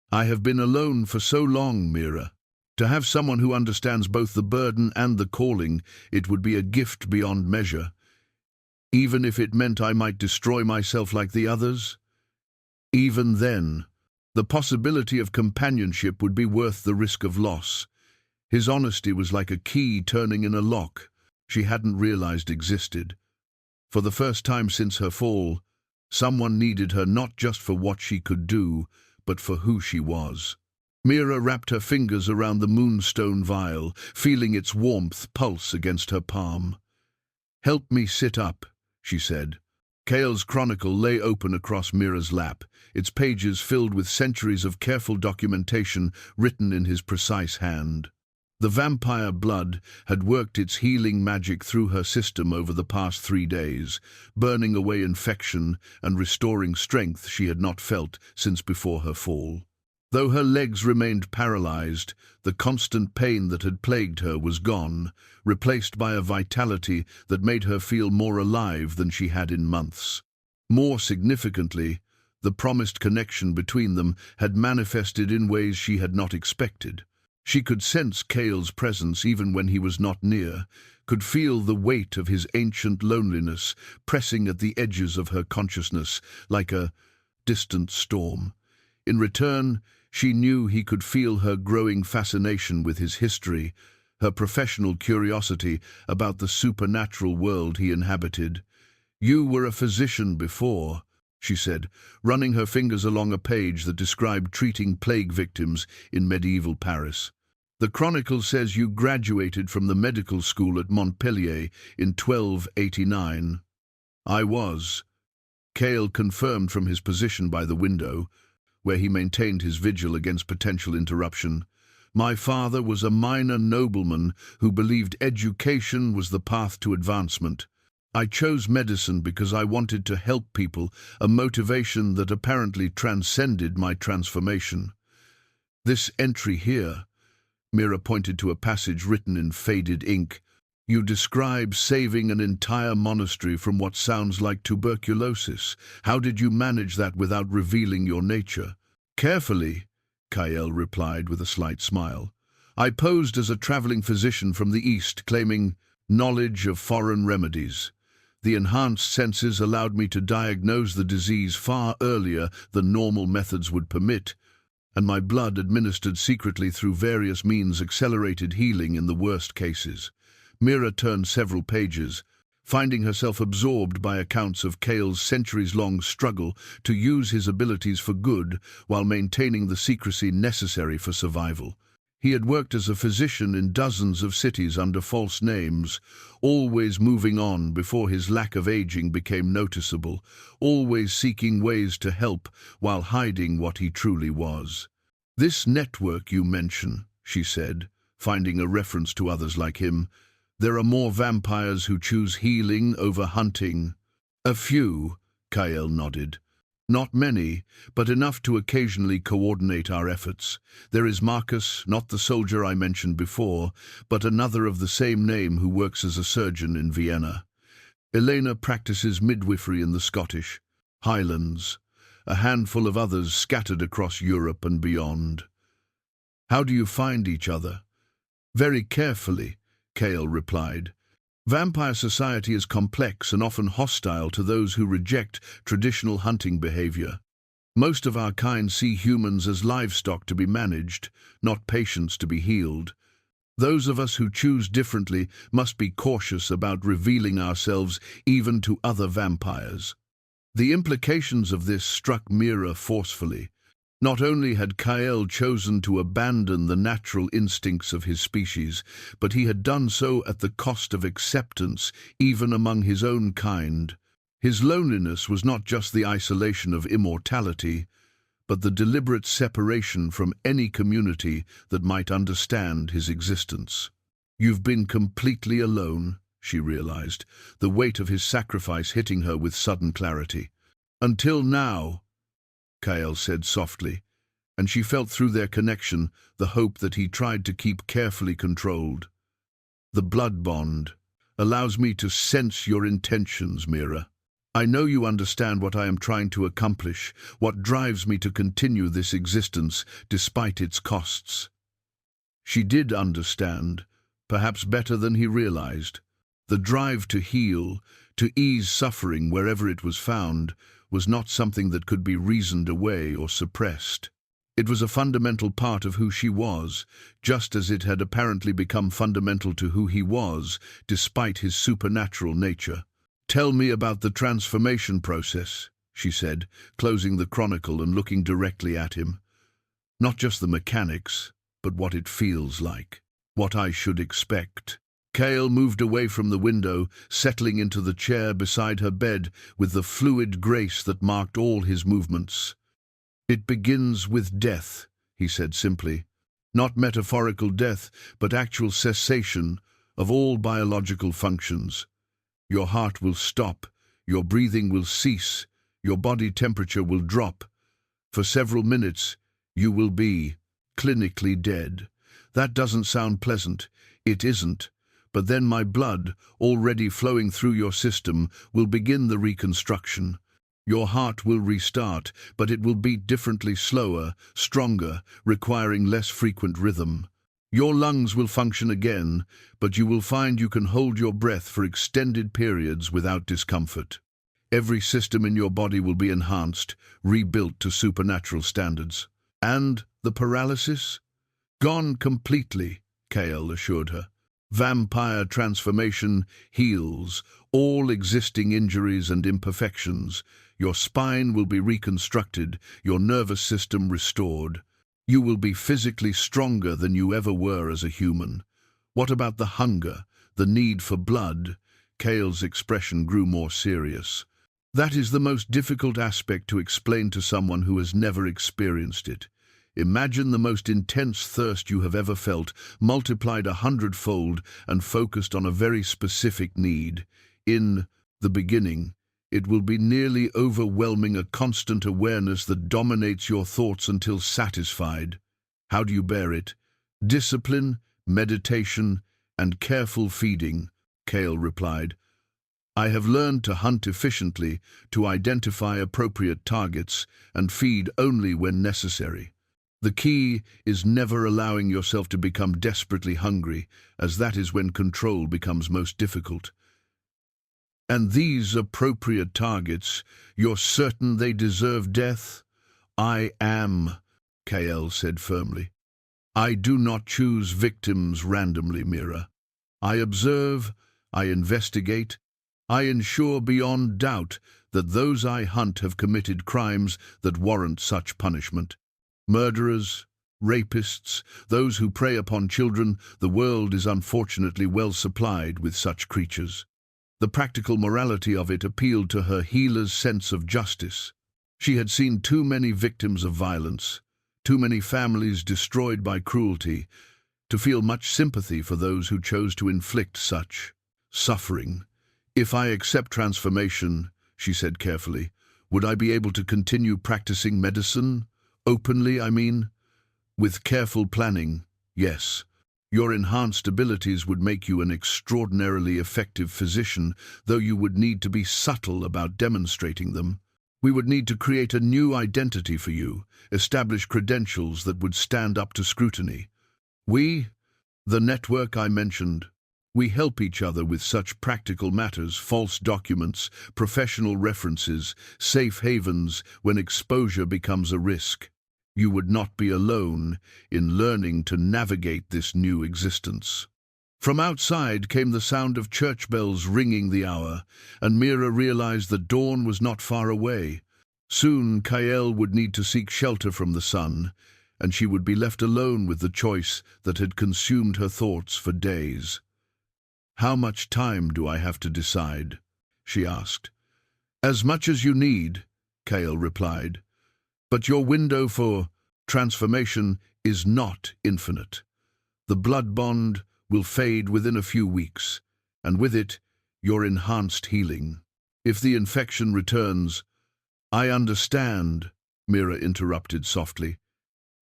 "I have been alone for so long, Mira. To have someone who understands both the burden and the calling, it would be a gift beyond measure. Even if it meant I might destroy myself like the others? Even then, the possibility of companionship would be worth the risk of loss." His honesty was like a key turning in a lock she hadn't realized existed. For the first time since her fall, someone needed her not just for what she could do, but for who she was. Mira wrapped her fingers around the moonstone vial, feeling its warmth pulse against her palm. "Help me sit up," she said. Kael's chronicle lay open across Mira's lap, its pages filled with centuries of careful documentation written in his precise hand. The vampire blood had worked its healing magic through her system over the past 3 days, burning away infection and restoring strength she had not felt since before her fall. Though her legs remained paralyzed, the constant pain that had plagued her was gone, replaced by a vitality that made her feel more alive than she had in months. More significantly, the promised connection between them had manifested in ways she had not expected. She could sense Kael's presence even when he was not near, could feel the weight of his ancient loneliness pressing at the edges of her consciousness like a distant storm. In return, she knew he could feel her growing fascination with his history, her professional curiosity about the supernatural world he inhabited. "You were a physician before," she said, running her fingers along a page that described treating plague victims in medieval Paris. The Chronicle says you graduated from the medical school at Montpellier in 1289. I was. Kael confirmed from his position by the window, where he maintained his vigil against potential interruption. My father was a minor nobleman who believed education was the path to advancement. I chose medicine because I wanted to help people, a motivation that apparently transcended my transformation. This entry here, Mira pointed to a passage written in faded ink. You describe saving an entire monastery from what sounds like tuberculosis. How did you manage that without revealing your nature? Carefully, Kael replied with a slight smile. I posed as a traveling physician from the East, claiming knowledge of foreign remedies. The enhanced senses allowed me to diagnose the disease far earlier than normal methods would permit, and my blood administered secretly through various means accelerated healing in the worst cases. Mira turned several pages, finding herself absorbed by accounts of Kael's centuries-long struggle to use his abilities for good while maintaining the secrecy necessary for survival. He had worked as a physician in dozens of cities under false names, always moving on before his lack of aging became noticeable, always seeking ways to help while hiding what he truly was. This network you mention, she said, finding a reference to others like him, there are more vampires who choose healing over hunting. A few, Kael nodded. Not many, but enough to occasionally coordinate our efforts. There is Marcus, not the soldier I mentioned before, but another of the same name who works as a surgeon in Vienna. Elena practices midwifery in the Scottish Highlands, a handful of others scattered across Europe and beyond. How do you find each other? Very carefully, Kael replied. Vampire society is complex and often hostile to those who reject traditional hunting behavior. Most of our kind see humans as livestock to be managed, not patients to be healed. Those of us who choose differently must be cautious about revealing ourselves even to other vampires. The implications of this struck Mira forcefully. Not only had Kael chosen to abandon the natural instincts of his species, but he had done so at the cost of acceptance even among his own kind. His loneliness was not just the isolation of immortality, but the deliberate separation from any community that might understand his existence. You've been completely alone, she realized, the weight of his sacrifice hitting her with sudden clarity. Until now, Kael said softly, and she felt through their connection the hope that he tried to keep carefully controlled. The blood bond allows me to sense your intentions, Mira. I know you understand what I am trying to accomplish, what drives me to continue this existence despite its costs. She did understand, perhaps better than he realized. The drive to heal, to ease suffering wherever it was found, was not something that could be reasoned away or suppressed. It was a fundamental part of who she was, just as it had apparently become fundamental to who he was, despite his supernatural nature. Tell me about the transformation process, she said, closing the chronicle and looking directly at him. Not just the mechanics, but what it feels like, what I should expect. Kael moved away from the window, settling into the chair beside her bed with the fluid grace that marked all his movements. It begins with death, he said simply. Not metaphorical death, but actual cessation of all biological functions. Your heart will stop, your breathing will cease, your body temperature will drop. For several minutes, you will be clinically dead. That doesn't sound pleasant. It isn't. But then my blood, already flowing through your system, will begin the reconstruction. Your heart will restart, but it will beat differently, slower, stronger, requiring less frequent rhythm. Your lungs will function again, but you will find you can hold your breath for extended periods without discomfort. Every system in your body will be enhanced, rebuilt to supernatural standards. And the paralysis? Gone completely, Kael assured her. Vampire transformation heals all existing injuries and imperfections. Your spine will be reconstructed, your nervous system restored. You will be physically stronger than you ever were as a human. What about the hunger, the need for blood? Kael's expression grew more serious. That is the most difficult aspect to explain to someone who has never experienced it. Imagine the most intense thirst you have ever felt, multiplied 100-fold and focused on a very specific need. In the beginning, it will be nearly overwhelming, a constant awareness that dominates your thoughts until satisfied. How do you bear it? Discipline, meditation, and careful feeding, Kael replied. I have learned to hunt efficiently, to identify appropriate targets, and feed only when necessary. The key is never allowing yourself to become desperately hungry, as that is when control becomes most difficult. And these appropriate targets, you're certain they deserve death? I am, Kael said firmly. I do not choose victims randomly, Mira. I observe, I investigate, I ensure beyond doubt that those I hunt have committed crimes that warrant such punishment. Murderers, rapists, those who prey upon children, the world is unfortunately well supplied with such creatures. The practical morality of it appealed to her healer's sense of justice. She had seen too many victims of violence, too many families destroyed by cruelty, to feel much sympathy for those who chose to inflict such suffering. If I accept transformation, she said carefully, would I be able to continue practicing medicine? Openly, I mean? With careful planning, yes. Your enhanced abilities would make you an extraordinarily effective physician, though you would need to be subtle about demonstrating them. We would need to create a new identity for you, establish credentials that would stand up to scrutiny. We, the network I mentioned, we help each other with such practical matters, false documents, professional references, safe havens when exposure becomes a risk. You would not be alone in learning to navigate this new existence. From outside came the sound of church bells ringing the hour, and Mira realized that dawn was not far away. Soon Kael would need to seek shelter from the sun, and she would be left alone with the choice that had consumed her thoughts for days. How much time do I have to decide? She asked. As much as you need, Kael replied. But your window for transformation is not infinite. The blood bond will fade within a few weeks, and with it, your enhanced healing. If the infection returns, I understand, Mira interrupted softly.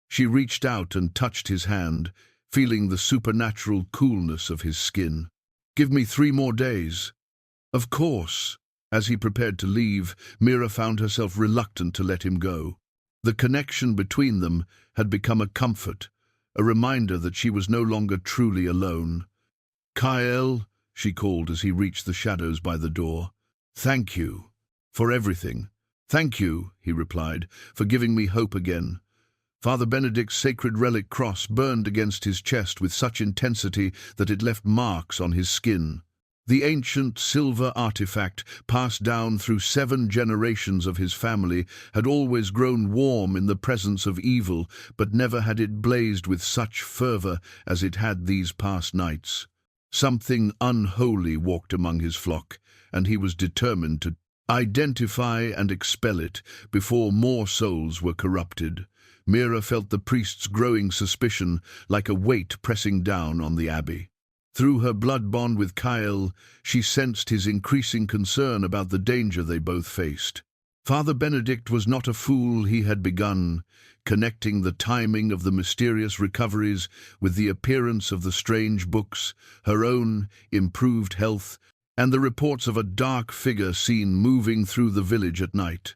She reached out and touched his hand, feeling the supernatural coolness of his skin. Give me 3 more days. Of course. As he prepared to leave, Mira found herself reluctant to let him go. The connection between them had become a comfort, a reminder that she was no longer truly alone. Kael, she called as he reached the shadows by the door. Thank you for everything. Thank you, he replied, for giving me hope again. Father Benedict's sacred relic cross burned against his chest with such intensity that it left marks on his skin. The ancient silver artifact, passed down through 7 generations of his family, had always grown warm in the presence of evil, but never had it blazed with such fervor as it had these past nights. Something unholy walked among his flock, and he was determined to identify and expel it before more souls were corrupted. Mira felt the priest's growing suspicion like a weight pressing down on the abbey. Through her blood bond with Kael, she sensed his increasing concern about the danger they both faced. Father Benedict was not a fool. He had begun, connecting the timing of the mysterious recoveries with the appearance of the strange books, her own improved health, and the reports of a dark figure seen moving through the village at night.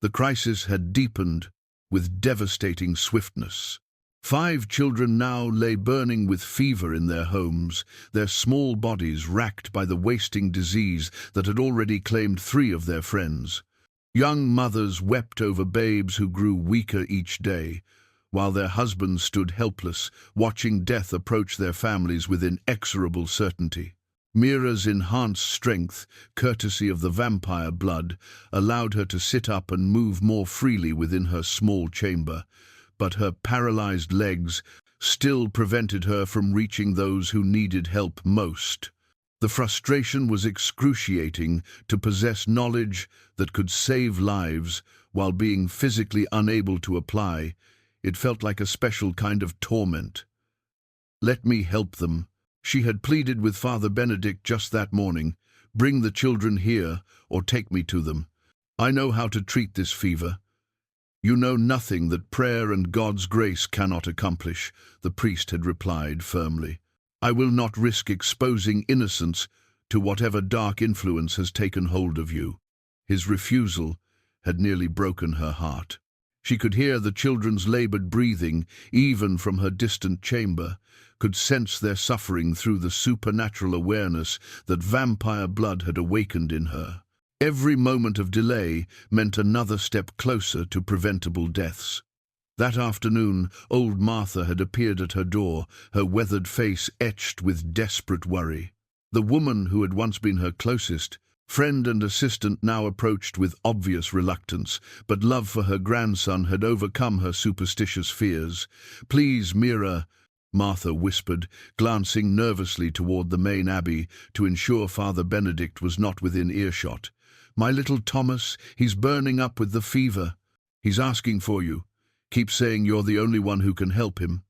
The crisis had deepened with devastating swiftness. 5 children now lay burning with fever in their homes, their small bodies racked by the wasting disease that had already claimed 3 of their friends. Young mothers wept over babes who grew weaker each day, while their husbands stood helpless, watching death approach their families with inexorable certainty. Mira's enhanced strength, courtesy of the vampire blood, allowed her to sit up and move more freely within her small chamber. but her paralyzed legs still prevented her from reaching those who needed help most. The frustration was excruciating to possess knowledge that could save lives while being physically unable to apply. It felt like a special kind of torment. "Let me help them," she had pleaded with Father Benedict just that morning. "Bring the children here, or take me to them. I know how to treat this fever." "You know nothing that prayer and God's grace cannot accomplish," the priest had replied firmly. "I will not risk exposing innocence to whatever dark influence has taken hold of you." His refusal had nearly broken her heart. She could hear the children's labored breathing, even from her distant chamber, could sense their suffering through the supernatural awareness that vampire blood had awakened in her. Every moment of delay meant another step closer to preventable deaths. That afternoon, old Martha had appeared at her door, her weathered face etched with desperate worry. The woman who had once been her closest friend and assistant now approached with obvious reluctance, but love for her grandson had overcome her superstitious fears. "Please, Mira," Martha whispered, glancing nervously toward the main abbey to ensure Father Benedict was not within earshot. "My little Thomas, he's burning up with the fever. He's asking for you. Keep saying you're the only one who can help him."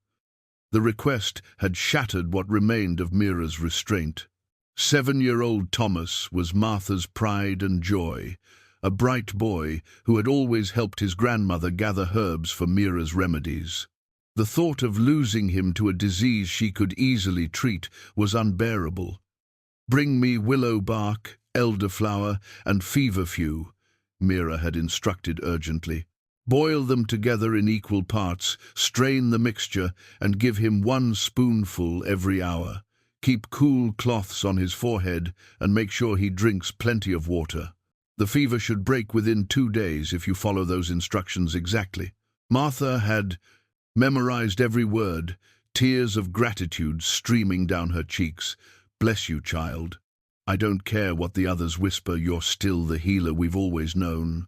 The request had shattered what remained of Mira's restraint. 7-year-old Thomas was Martha's pride and joy, a bright boy who had always helped his grandmother gather herbs for Mira's remedies. The thought of losing him to a disease she could easily treat was unbearable. "Bring me willow bark, elderflower, and feverfew," Mira had instructed urgently. "Boil them together in equal parts, strain the mixture, and give him 1 spoonful every hour. Keep cool cloths on his forehead and make sure he drinks plenty of water. The fever should break within 2 days if you follow those instructions exactly." Martha had memorized every word, tears of gratitude streaming down her cheeks. "Bless you, child. I don't care what the others whisper, you're still the healer we've always known."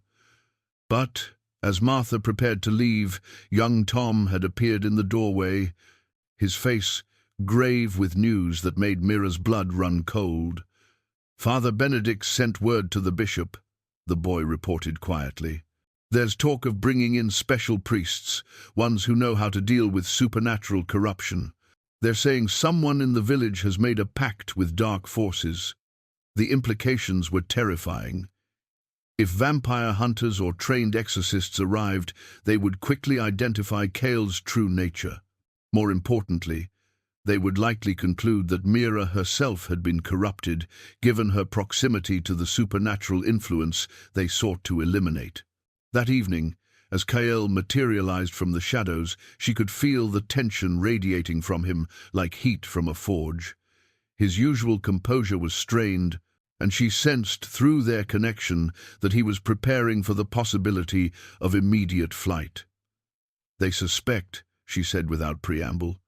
But as Martha prepared to leave, young Tom had appeared in the doorway, his face grave with news that made Mira's blood run cold. "Father Benedict sent word to the bishop," the boy reported quietly. "There's talk of bringing in special priests, ones who know how to deal with supernatural corruption. They're saying someone in the village has made a pact with dark forces." The implications were terrifying. If vampire hunters or trained exorcists arrived, they would quickly identify Kael's true nature. More importantly, they would likely conclude that Mira herself had been corrupted, given her proximity to the supernatural influence they sought to eliminate. That evening, as Kael materialized from the shadows, she could feel the tension radiating from him like heat from a forge. His usual composure was strained, and she sensed through their connection that he was preparing for the possibility of immediate flight. "They suspect," she said without preamble.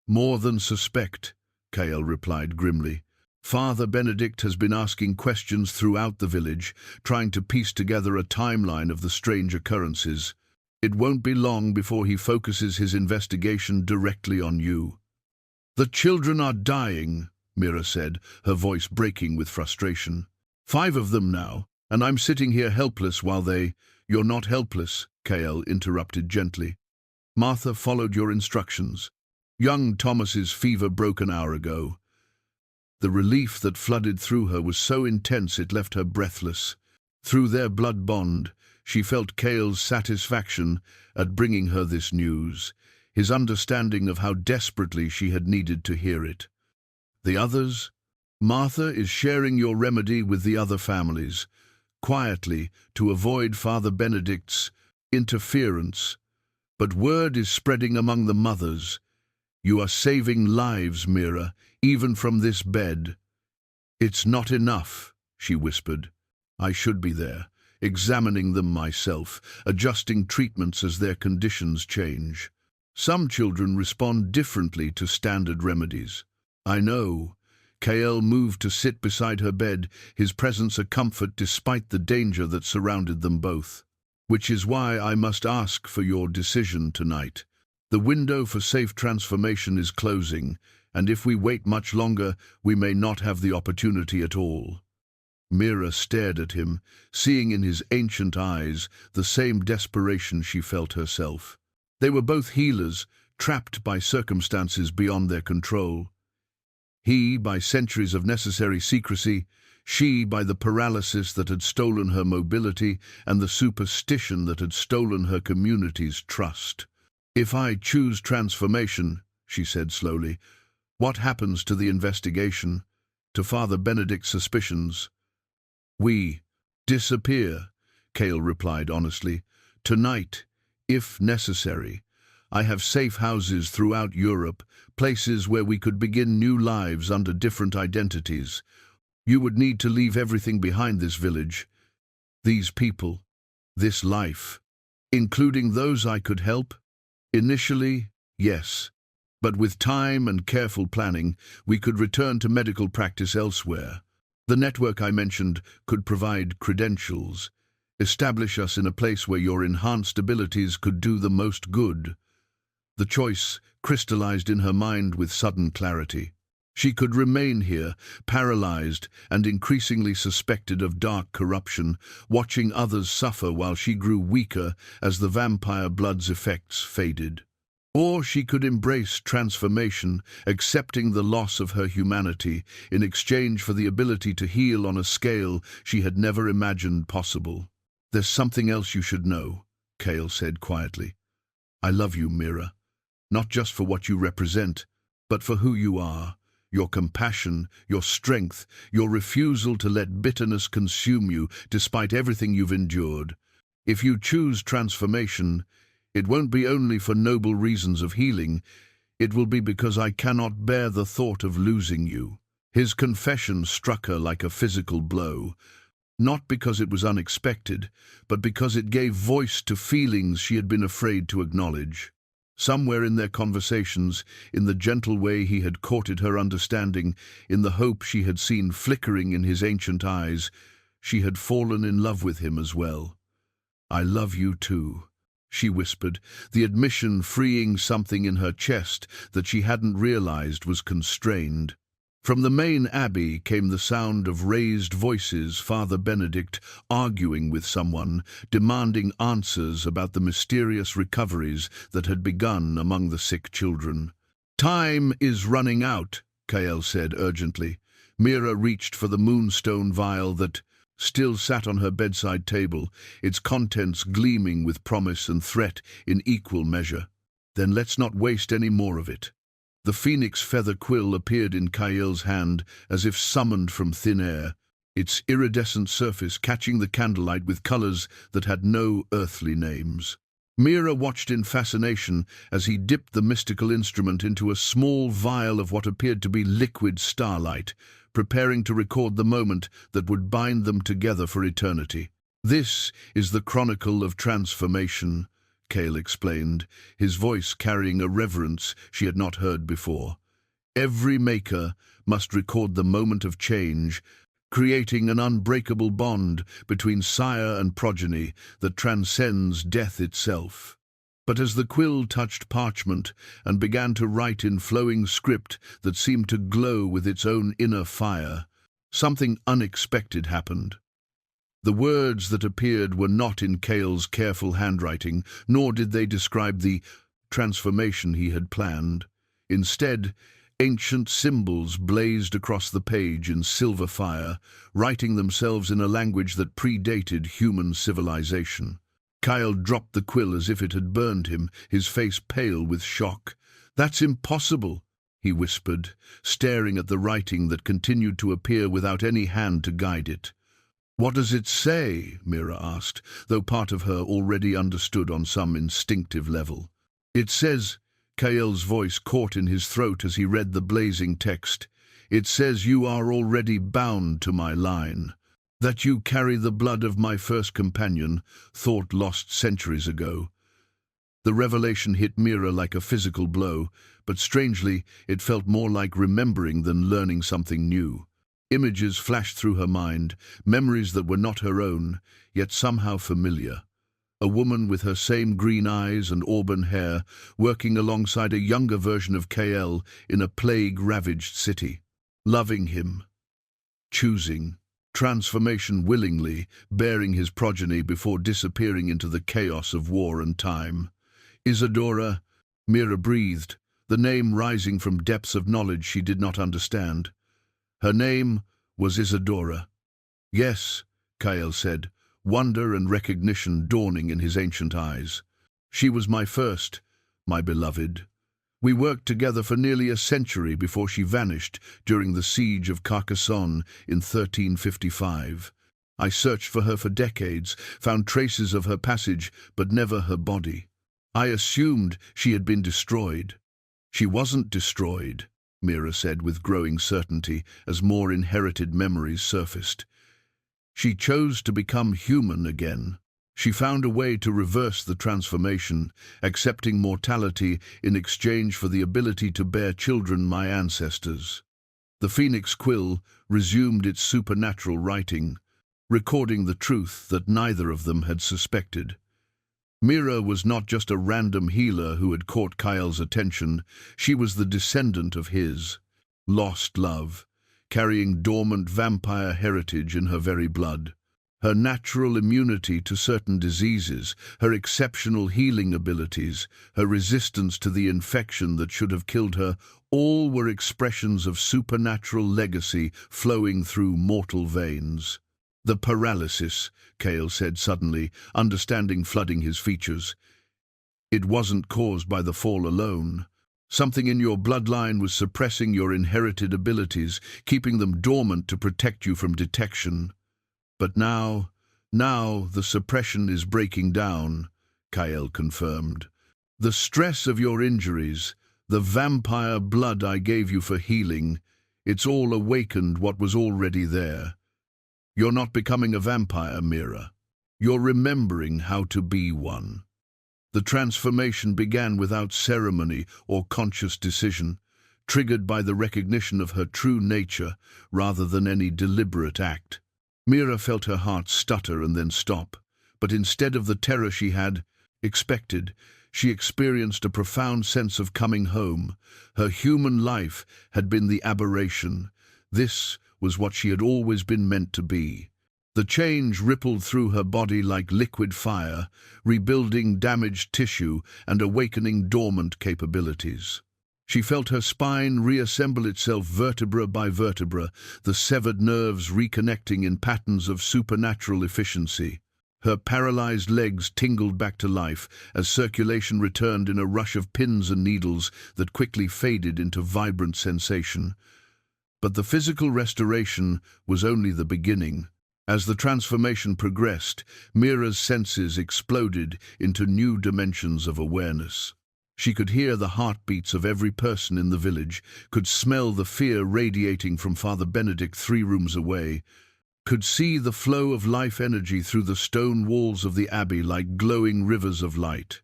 "More than suspect," Kael replied grimly. "Father Benedict has been asking questions throughout the village, trying to piece together a timeline of the strange occurrences. It won't be long before he focuses his investigation directly on you." "The children are dying," Mira said, her voice breaking with frustration. "5 of them now, and I'm sitting here helpless while they—" "You're not helpless," Kael interrupted gently. "Martha followed your instructions. Young Thomas's fever broke an hour ago." The relief that flooded through her was so intense it left her breathless. Through their blood bond, she felt Kael's satisfaction at bringing her this news, his understanding of how desperately she had needed to hear it. "The others? Martha is sharing your remedy with the other families, quietly, to avoid Father Benedict's interference. But word is spreading among the mothers. You are saving lives, Mira, even from this bed." "It's not enough," she whispered. "I should be there, examining them myself, adjusting treatments as their conditions change. Some children respond differently to standard remedies." "I know." Kael moved to sit beside her bed, his presence a comfort despite the danger that surrounded them both. which is why I must ask for your decision tonight. The window for safe transformation is closing, and if we wait much longer, we may not have the opportunity at all." Mira stared at him, seeing in his ancient eyes the same desperation she felt herself. They were both healers, trapped by circumstances beyond their control. He by centuries of necessary secrecy, she by the paralysis that had stolen her mobility and the superstition that had stolen her community's trust. "If I choose transformation," she said slowly, "what happens to the investigation, to Father Benedict's suspicions?" "We disappear," Kael replied honestly. "Tonight, if necessary. I have safe houses throughout Europe, places where we could begin new lives under different identities. You would need to leave everything behind this village, these people, this life, including those I could help. Initially, yes, but with time and careful planning, we could return to medical practice elsewhere. The network I mentioned could provide credentials, establish us in a place where your enhanced abilities could do the most good." The choice crystallized in her mind with sudden clarity. She could remain here, paralyzed and increasingly suspected of dark corruption, watching others suffer while she grew weaker as the vampire blood's effects faded. Or she could embrace transformation, accepting the loss of her humanity in exchange for the ability to heal on a scale she had never imagined possible. "There's something else you should know," Kael said quietly. "I love you, Mira. Not just for what you represent, but for who you are, your compassion, your strength, your refusal to let bitterness consume you despite everything you've endured. If you choose transformation, it won't be only for noble reasons of healing, it will be because I cannot bear the thought of losing you." His confession struck her like a physical blow, not because it was unexpected, but because it gave voice to feelings she had been afraid to acknowledge. Somewhere in their conversations, in the gentle way he had courted her understanding, in the hope she had seen flickering in his ancient eyes, she had fallen in love with him as well. "I love you too," she whispered, the admission freeing something in her chest that she hadn't realized was constrained. From the main abbey came the sound of raised voices, Father Benedict arguing with someone, demanding answers about the mysterious recoveries that had begun among the sick children. "Time is running out," Kael said urgently. Mira reached for the moonstone vial that still sat on her bedside table, its contents gleaming with promise and threat in equal measure. "Then let's not waste any more of it." The phoenix feather quill appeared in Kael's hand as if summoned from thin air, its iridescent surface catching the candlelight with colors that had no earthly names. Mira watched in fascination as he dipped the mystical instrument into a small vial of what appeared to be liquid starlight, preparing to record the moment that would bind them together for eternity. "This is the chronicle of transformation," Kael explained, his voice carrying a reverence she had not heard before. "Every maker must record the moment of change, creating an unbreakable bond between sire and progeny that transcends death itself." But as the quill touched parchment and began to write in flowing script that seemed to glow with its own inner fire, something unexpected happened. The words that appeared were not in Kael's careful handwriting, nor did they describe the transformation he had planned. Instead, ancient symbols blazed across the page in silver fire, writing themselves in a language that predated human civilization. Kael dropped the quill as if it had burned him, his face pale with shock. "That's impossible," he whispered, staring at the writing that continued to appear without any hand to guide it. "What does it say?" Mira asked, though part of her already understood on some instinctive level. "It says," Kael's voice caught in his throat as he read the blazing text, "it says you are already bound to my line, that you carry the blood of my first companion, thought lost centuries ago." The revelation hit Mira like a physical blow, but strangely, it felt more like remembering than learning something new. Images flashed through her mind, memories that were not her own, yet somehow familiar. a woman with her same green eyes and auburn hair, working alongside a younger version of Kael in a plague-ravaged city. Loving him, choosing, transformation willingly, bearing his progeny before disappearing into the chaos of war and time. Isadora, Mira breathed, the name rising from depths of knowledge she did not understand. Her name was Isadora. Yes, Kael said, wonder and recognition dawning in his ancient eyes. She was my first, my beloved. We worked together for nearly a century before she vanished during the siege of Carcassonne in 1355. I searched for her for decades, found traces of her passage, but never her body. I assumed she had been destroyed. She wasn't destroyed, Mira said with growing certainty as more inherited memories surfaced. She chose to become human again. She found a way to reverse the transformation, accepting mortality in exchange for the ability to bear children, my ancestors. The Phoenix Quill resumed its supernatural writing, recording the truth that neither of them had suspected. Mira was not just a random healer who had caught Kael's attention, she was the descendant of his lost love, carrying dormant vampire heritage in her very blood. Her natural immunity to certain diseases, her exceptional healing abilities, her resistance to the infection that should have killed her, all were expressions of supernatural legacy flowing through mortal veins. The paralysis, Kael said suddenly, understanding flooding his features. It wasn't caused by the fall alone. Something in your bloodline was suppressing your inherited abilities, keeping them dormant to protect you from detection. But now the suppression is breaking down, Kael confirmed. The stress of your injuries, the vampire blood I gave you for healing, it's all awakened what was already there. You're not becoming a vampire, Mira. You're remembering how to be one. The transformation began without ceremony or conscious decision, triggered by the recognition of her true nature rather than any deliberate act. Mira felt her heart stutter and then stop, but instead of the terror she had expected, she experienced a profound sense of coming home. Her human life had been the aberration. This was what she had always been meant to be. The change rippled through her body like liquid fire, rebuilding damaged tissue and awakening dormant capabilities. She felt her spine reassemble itself vertebra by vertebra, the severed nerves reconnecting in patterns of supernatural efficiency. Her paralyzed legs tingled back to life as circulation returned in a rush of pins and needles that quickly faded into vibrant sensation. But the physical restoration was only the beginning. As the transformation progressed, Mira's senses exploded into new dimensions of awareness. She could hear the heartbeats of every person in the village, could smell the fear radiating from Father Benedict 3 rooms away, could see the flow of life energy through the stone walls of the abbey like glowing rivers of light.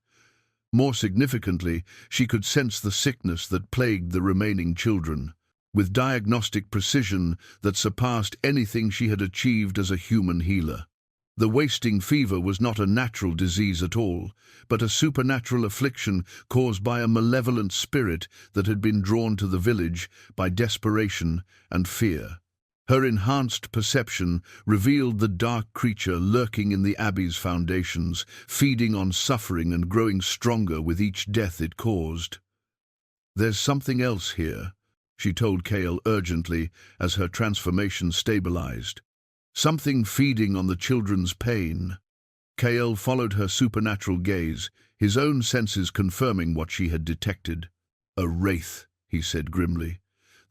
More significantly, she could sense the sickness that plagued the remaining children, with diagnostic precision that surpassed anything she had achieved as a human healer. The wasting fever was not a natural disease at all, but a supernatural affliction caused by a malevolent spirit that had been drawn to the village by desperation and fear. Her enhanced perception revealed the dark creature lurking in the abbey's foundations, feeding on suffering and growing stronger with each death it caused. "There's something else here," she told Kael urgently as her transformation stabilized. "Something feeding on the children's pain." Kael followed her supernatural gaze, his own senses confirming what she had detected. "A wraith," he said grimly.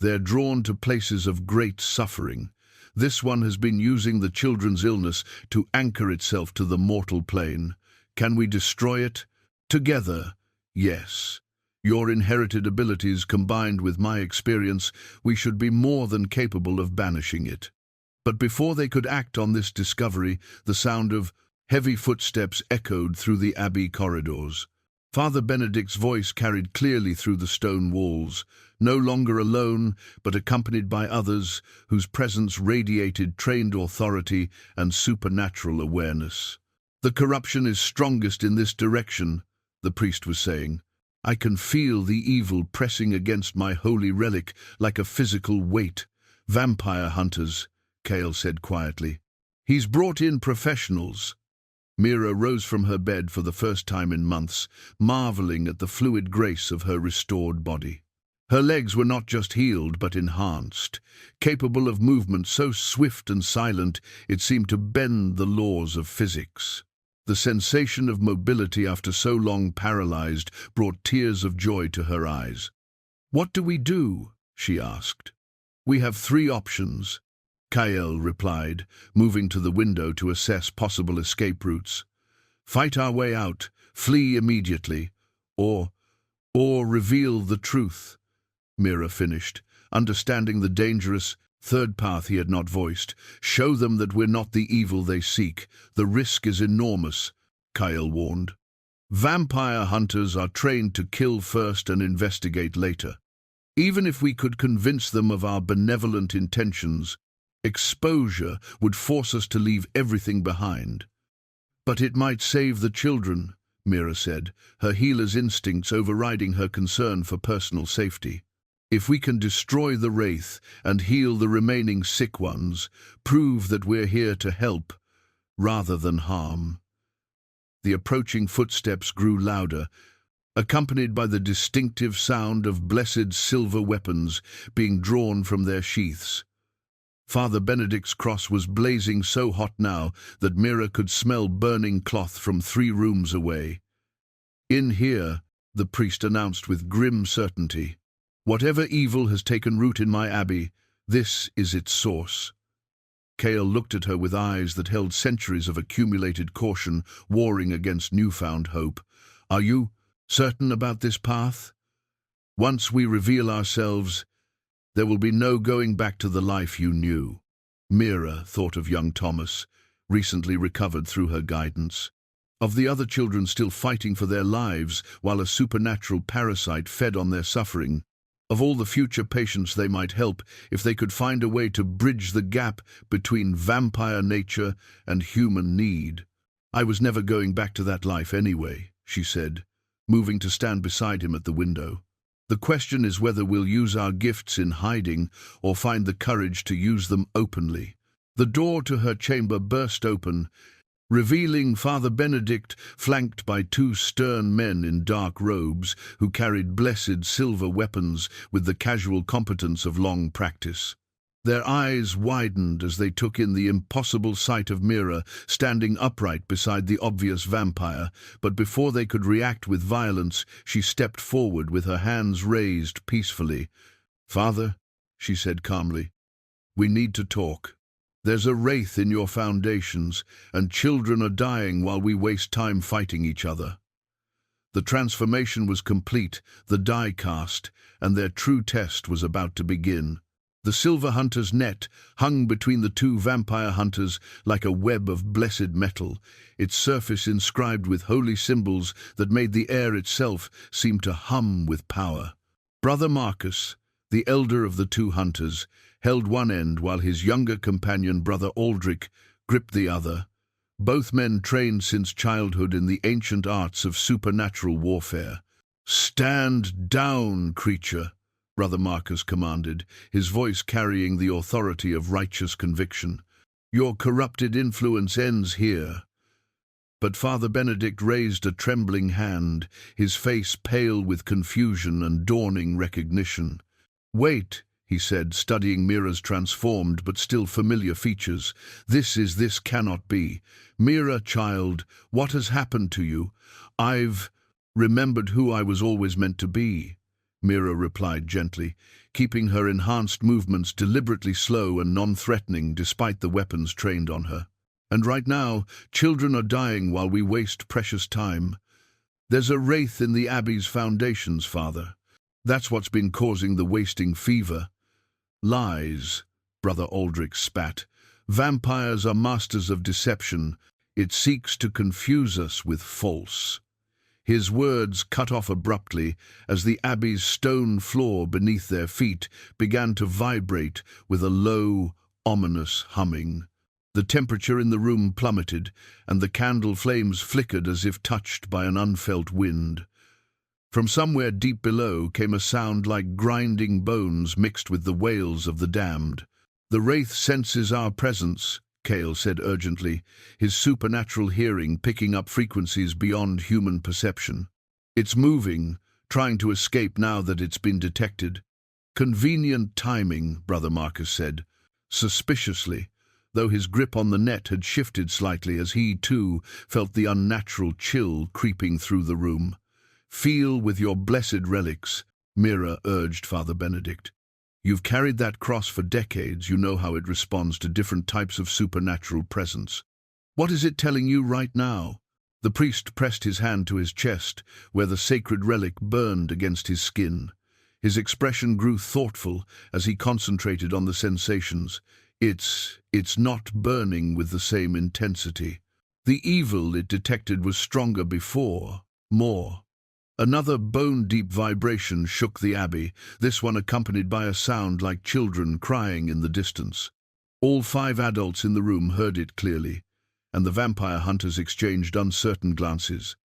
"They're drawn to places of great suffering. This one has been using the children's illness to anchor itself to the mortal plane. Can we destroy it? Together, yes. Your inherited abilities combined with my experience, we should be more than capable of banishing it." But before they could act on this discovery, the sound of heavy footsteps echoed through the abbey corridors. Father Benedict's voice carried clearly through the stone walls, no longer alone, but accompanied by others whose presence radiated trained authority and supernatural awareness. The corruption is strongest in this direction, the priest was saying. I can feel the evil pressing against my holy relic like a physical weight. Vampire hunters, Kael said quietly. He's brought in professionals. Mira rose from her bed for the first time in months, marveling at the fluid grace of her restored body. Her legs were not just healed but enhanced, capable of movement so swift and silent it seemed to bend the laws of physics. The sensation of mobility after so long paralyzed brought tears of joy to her eyes. "What do we do?" she asked. "We have 3 options," Kael replied, moving to the window to assess possible escape routes. "Fight our way out, flee immediately, or reveal the truth," Mira finished, understanding the dangerous third path he had not voiced. "Show them that we're not the evil they seek. The risk is enormous," Kael warned. "Vampire hunters are trained to kill first and investigate later. Even if we could convince them of our benevolent intentions, exposure would force us to leave everything behind." "But it might save the children," Mira said, her healer's instincts overriding her concern for personal safety. "If we can destroy the wraith and heal the remaining sick ones, prove that we're here to help rather than harm." The approaching footsteps grew louder, accompanied by the distinctive sound of blessed silver weapons being drawn from their sheaths. Father Benedict's cross was blazing so hot now that Mira could smell burning cloth from 3 rooms away. "In here," the priest announced with grim certainty. "Whatever evil has taken root in my abbey, this is its source." Kael looked at her with eyes that held centuries of accumulated caution warring against newfound hope. "Are you certain about this path? Once we reveal ourselves, there will be no going back to the life you knew." Mira thought of young Thomas, recently recovered through her guidance. Of the other children still fighting for their lives while a supernatural parasite fed on their suffering. Of all the future patients they might help if they could find a way to bridge the gap between vampire nature and human need. "I was never going back to that life anyway," she said, moving to stand beside him at the window. "The question is whether we'll use our gifts in hiding or find the courage to use them openly." The door to her chamber burst open, revealing Father Benedict flanked by 2 stern men in dark robes who carried blessed silver weapons with the casual competence of long practice. Their eyes widened as they took in the impossible sight of Mira standing upright beside the obvious vampire, but before they could react with violence, she stepped forward with her hands raised peacefully. "Father," she said calmly, "we need to talk. There's a wraith in your foundations, and children are dying while we waste time fighting each other." The transformation was complete, the die cast, and their true test was about to begin. The silver hunter's net hung between the 2 vampire hunters like a web of blessed metal, its surface inscribed with holy symbols that made the air itself seem to hum with power. Brother Marcus, the elder of the 2 hunters, held one end while his younger companion, Brother Aldrich, gripped the other. Both men trained since childhood in the ancient arts of supernatural warfare. "Stand down, creature," Brother Marcus commanded, his voice carrying the authority of righteous conviction. "Your corrupted influence ends here." But Father Benedict raised a trembling hand, his face pale with confusion and dawning recognition. "Wait," he said, studying Mira's transformed but still familiar features. This cannot be. Mira, child, what has happened to you?" "I've remembered who I was always meant to be," Mira replied gently, keeping her enhanced movements deliberately slow and non-threatening despite the weapons trained on her. "And right now, children are dying while we waste precious time. There's a wraith in the abbey's foundations, Father. That's what's been causing the wasting fever." "Lies," Brother Aldrich spat. "Vampires are masters of deception. It seeks to confuse us with false." His words cut off abruptly as the abbey's stone floor beneath their feet began to vibrate with a low, ominous humming. The temperature in the room plummeted, and the candle flames flickered as if touched by an unfelt wind. From somewhere deep below came a sound like grinding bones mixed with the wails of the damned. "The Wraith senses our presence," Kael said urgently, his supernatural hearing picking up frequencies beyond human perception. "It's moving, trying to escape now that it's been detected." "Convenient timing," Brother Marcus said, suspiciously, though his grip on the net had shifted slightly as he, too, felt the unnatural chill creeping through the room. "Feel with your blessed relics," Mira urged Father Benedict. "You've carried that cross for decades. You know how it responds to different types of supernatural presence. What is it telling you right now?" The priest pressed his hand to his chest, where the sacred relic burned against his skin. His expression grew thoughtful as he concentrated on the sensations. It's not burning with the same intensity. The evil it detected was stronger before, more. Another bone-deep vibration shook the abbey, this one accompanied by a sound like children crying in the distance. All 5 adults in the room heard it clearly, and the vampire hunters exchanged uncertain glances.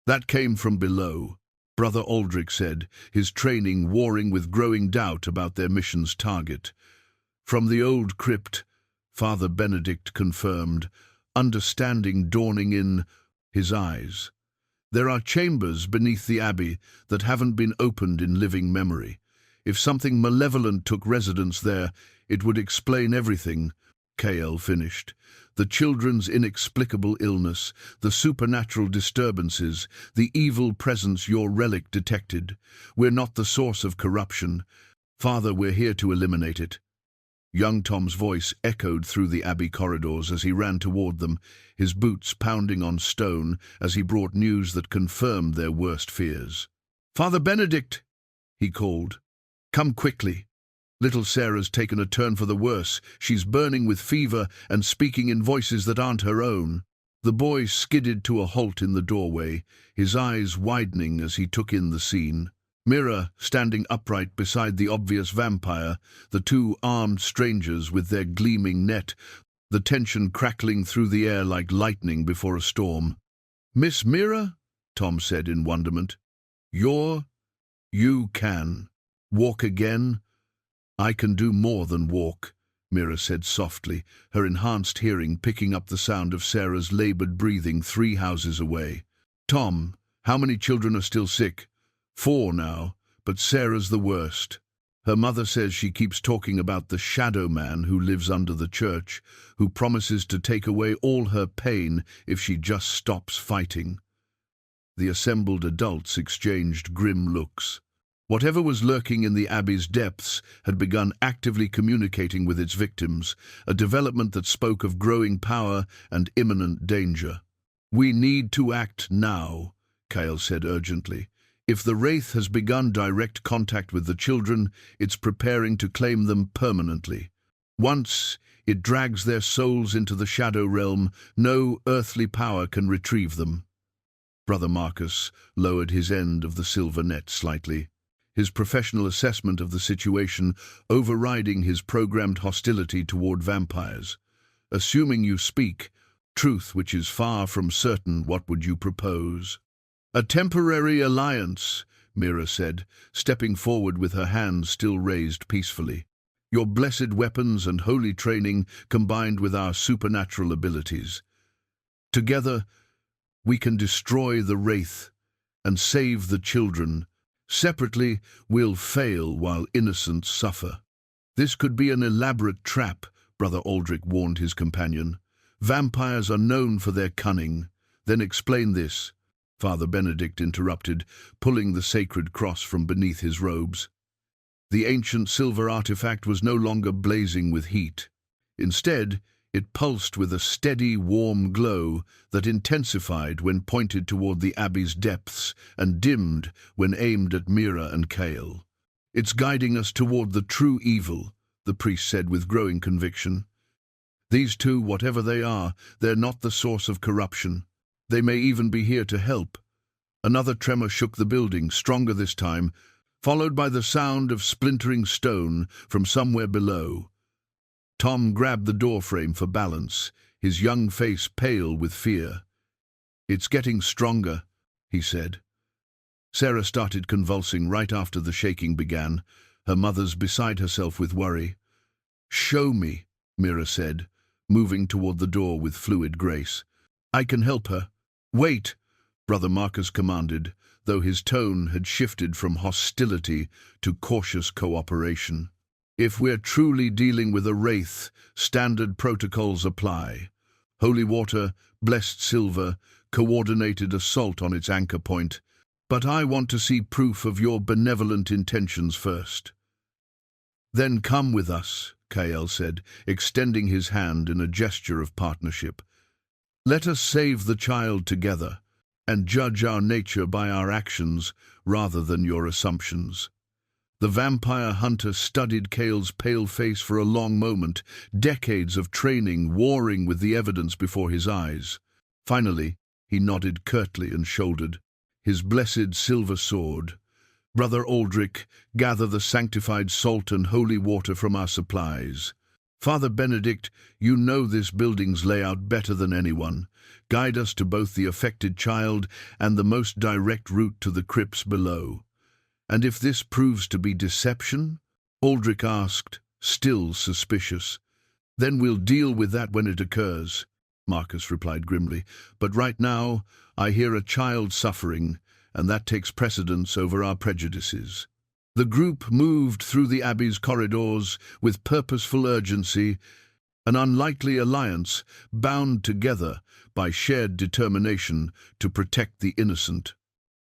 "That came from below," Brother Aldrich said, his training warring with growing doubt about their mission's target. "From the old crypt," Father Benedict confirmed, understanding dawning in his eyes. "There are chambers beneath the abbey that haven't been opened in living memory. If something malevolent took residence there, it would explain everything," Kael finished. "The children's inexplicable illness, the supernatural disturbances, the evil presence your relic detected. We're not the source of corruption. Father, we're here to eliminate it." Young Tom's voice echoed through the abbey corridors as he ran toward them, his boots pounding on stone as he brought news that confirmed their worst fears. "Father Benedict," he called, "come quickly. Little Sarah's taken a turn for the worse. She's burning with fever and speaking in voices that aren't her own." The boy skidded to a halt in the doorway, his eyes widening as he took in the scene. Mira standing upright beside the obvious vampire, the 2 armed strangers with their gleaming net, the tension crackling through the air like lightning before a storm. "Miss Mira?" Tom said in wonderment. You can. Walk again?" "I can do more than walk," Mira said softly, her enhanced hearing picking up the sound of Sarah's labored breathing 3 houses away. "Tom, how many children are still sick?" "4 now, but Sarah's the worst. Her mother says she keeps talking about the shadow man who lives under the church, who promises to take away all her pain if she just stops fighting." The assembled adults exchanged grim looks. Whatever was lurking in the abbey's depths had begun actively communicating with its victims, a development that spoke of growing power and imminent danger. "We need to act now," Kael said urgently. "If the Wraith has begun direct contact with the children, it's preparing to claim them permanently. Once it drags their souls into the shadow realm, no earthly power can retrieve them." Brother Marcus lowered his end of the silver net slightly, his professional assessment of the situation overriding his programmed hostility toward vampires. "Assuming you speak, truth which is far from certain, what would you propose?" "A temporary alliance," Mira said, stepping forward with her hands still raised peacefully. "Your blessed weapons and holy training combined with our supernatural abilities. Together, we can destroy the Wraith and save the children. Separately, we'll fail while innocents suffer." "This could be an elaborate trap," Brother Aldrich warned his companion. "Vampires are known for their cunning." "Then explain this," Father Benedict interrupted, pulling the sacred cross from beneath his robes. The ancient silver artifact was no longer blazing with heat. Instead, it pulsed with a steady, warm glow that intensified when pointed toward the abbey's depths and dimmed when aimed at Mira and Kael. "It's guiding us toward the true evil," the priest said with growing conviction. "These 2, whatever they are, they're not the source of corruption. They may even be here to help." Another tremor shook the building, stronger this time, followed by the sound of splintering stone from somewhere below. Tom grabbed the doorframe for balance, his young face pale with fear. "It's getting stronger," he said. Sarah started convulsing right after the shaking began, her mother's beside herself with worry. "Show me," Mira said, moving toward the door with fluid grace. "I can help her." "Wait," Brother Marcus commanded, though his tone had shifted from hostility to cautious cooperation. "If we're truly dealing with a wraith, standard protocols apply. Holy water, blessed silver, coordinated assault on its anchor point. But I want to see proof of your benevolent intentions first." "Then come with us," Kael said, extending his hand in a gesture of partnership. "Let us save the child together, and judge our nature by our actions rather than your assumptions." The vampire hunter studied Kael's pale face for a long moment, decades of training warring with the evidence before his eyes. Finally, he nodded curtly and shouldered, his blessed silver sword. "Brother Aldrich, gather the sanctified salt and holy water from our supplies. Father Benedict, you know this building's layout better than anyone. Guide us to both the affected child and the most direct route to the crypts below." "And if this proves to be deception?" Aldrich asked, still suspicious. "Then we'll deal with that when it occurs," Marcus replied grimly. "But right now, I hear a child suffering, and that takes precedence over our prejudices." The group moved through the abbey's corridors with purposeful urgency, an unlikely alliance bound together by shared determination to protect the innocent.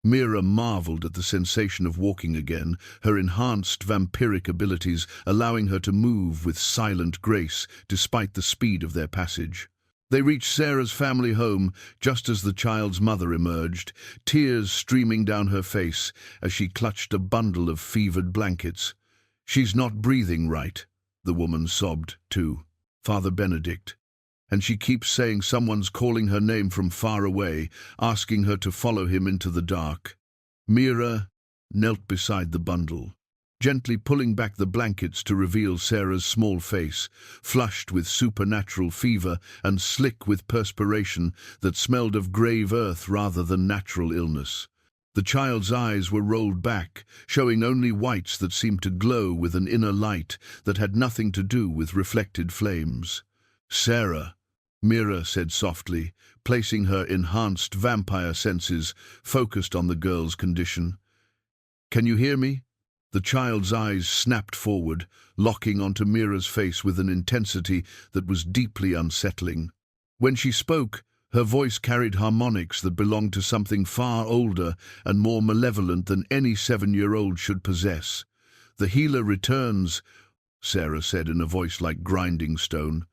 Mira marveled at the sensation of walking again, her enhanced vampiric abilities allowing her to move with silent grace despite the speed of their passage. They reached Sarah's family home just as the child's mother emerged, tears streaming down her face as she clutched a bundle of fevered blankets. "She's not breathing right," the woman sobbed, too. "Father Benedict. And she keeps saying someone's calling her name from far away, asking her to follow him into the dark." Mira knelt beside the bundle, gently pulling back the blankets to reveal Sarah's small face, flushed with supernatural fever and slick with perspiration that smelled of grave earth rather than natural illness. The child's eyes were rolled back, showing only whites that seemed to glow with an inner light that had nothing to do with reflected flames. "Sarah," Mira said softly, placing her enhanced vampire senses focused on the girl's condition. "Can you hear me?" The child's eyes snapped forward, locking onto Mira's face with an intensity that was deeply unsettling. When she spoke, her voice carried harmonics that belonged to something far older and more malevolent than any 7-year-old should possess. "The healer returns," Sarah said in a voice like grinding stone.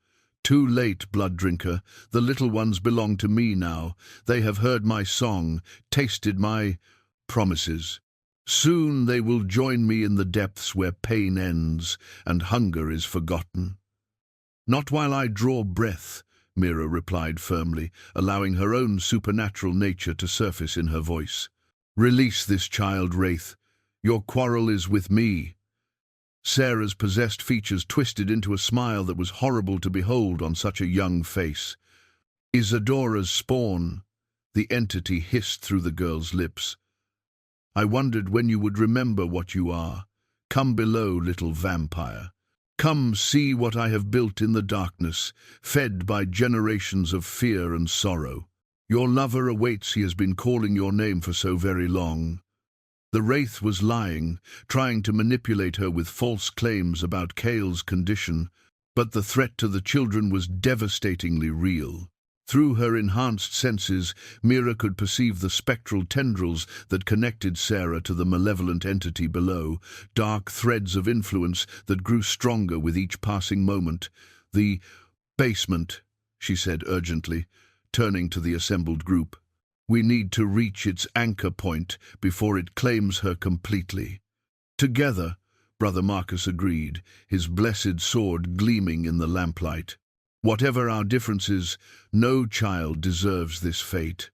"Too late, blood drinker. The little ones belong to me now. They have heard my song, tasted my promises. Soon they will join me in the depths where pain ends and hunger is forgotten." "Not while I draw breath," Mira replied firmly, allowing her own supernatural nature to surface in her voice. "Release this child, Wraith. Your quarrel is with me." Sarah's possessed features twisted into a smile that was horrible to behold on such a young face. "Isadora's spawn," the entity hissed through the girl's lips. "I wondered when you would remember what you are. Come below, little vampire. Come see what I have built in the darkness, fed by generations of fear and sorrow. Your lover awaits, he has been calling your name for so very long." The wraith was lying, trying to manipulate her with false claims about Kael's condition, but the threat to the children was devastatingly real. Through her enhanced senses, Mira could perceive the spectral tendrils that connected Sarah to the malevolent entity below, dark threads of influence that grew stronger with each passing moment. "The basement," she said urgently, turning to the assembled group. "We need to reach its anchor point before it claims her completely." "Together," Brother Marcus agreed, his blessed sword gleaming in the lamplight. "Whatever our differences, no child deserves this fate."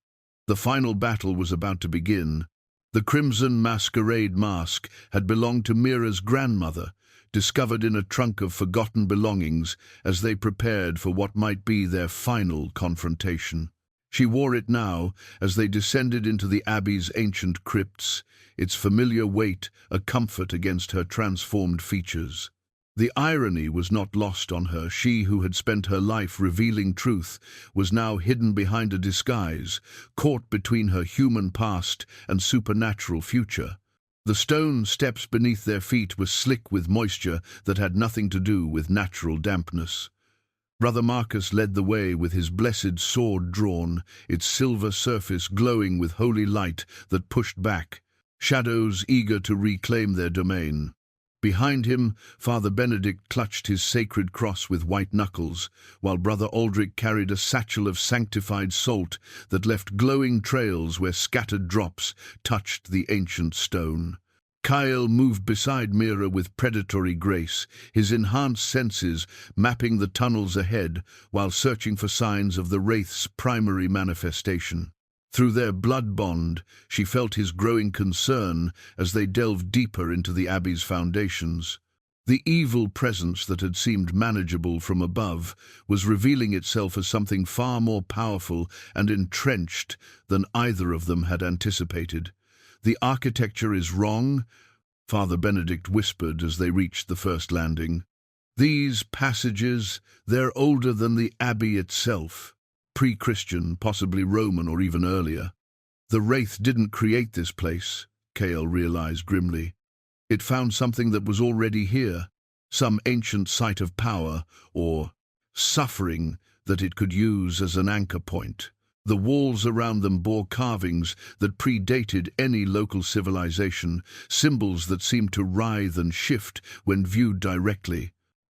The final battle was about to begin. The crimson masquerade mask had belonged to Mira's grandmother, discovered in a trunk of forgotten belongings as they prepared for what might be their final confrontation. She wore it now as they descended into the abbey's ancient crypts, its familiar weight a comfort against her transformed features. The irony was not lost on her. She who had spent her life revealing truth was now hidden behind a disguise, caught between her human past and supernatural future. The stone steps beneath their feet were slick with moisture that had nothing to do with natural dampness. Brother Marcus led the way with his blessed sword drawn, its silver surface glowing with holy light that pushed back, shadows eager to reclaim their domain. Behind him, Father Benedict clutched his sacred cross with white knuckles, while Brother Aldrich carried a satchel of sanctified salt that left glowing trails where scattered drops touched the ancient stone. Kael moved beside Mira with predatory grace, his enhanced senses mapping the tunnels ahead while searching for signs of the Wraith's primary manifestation. Through their blood bond, she felt his growing concern as they delved deeper into the abbey's foundations. The evil presence that had seemed manageable from above was revealing itself as something far more powerful and entrenched than either of them had anticipated. "The architecture is wrong," Father Benedict whispered as they reached the first landing. "These passages, they're older than the abbey itself. Pre-Christian, possibly Roman or even earlier. The Wraith didn't create this place," Kael realized grimly. "It found something that was already here, some ancient site of power or suffering that it could use as an anchor point." The walls around them bore carvings that predated any local civilization, symbols that seemed to writhe and shift when viewed directly.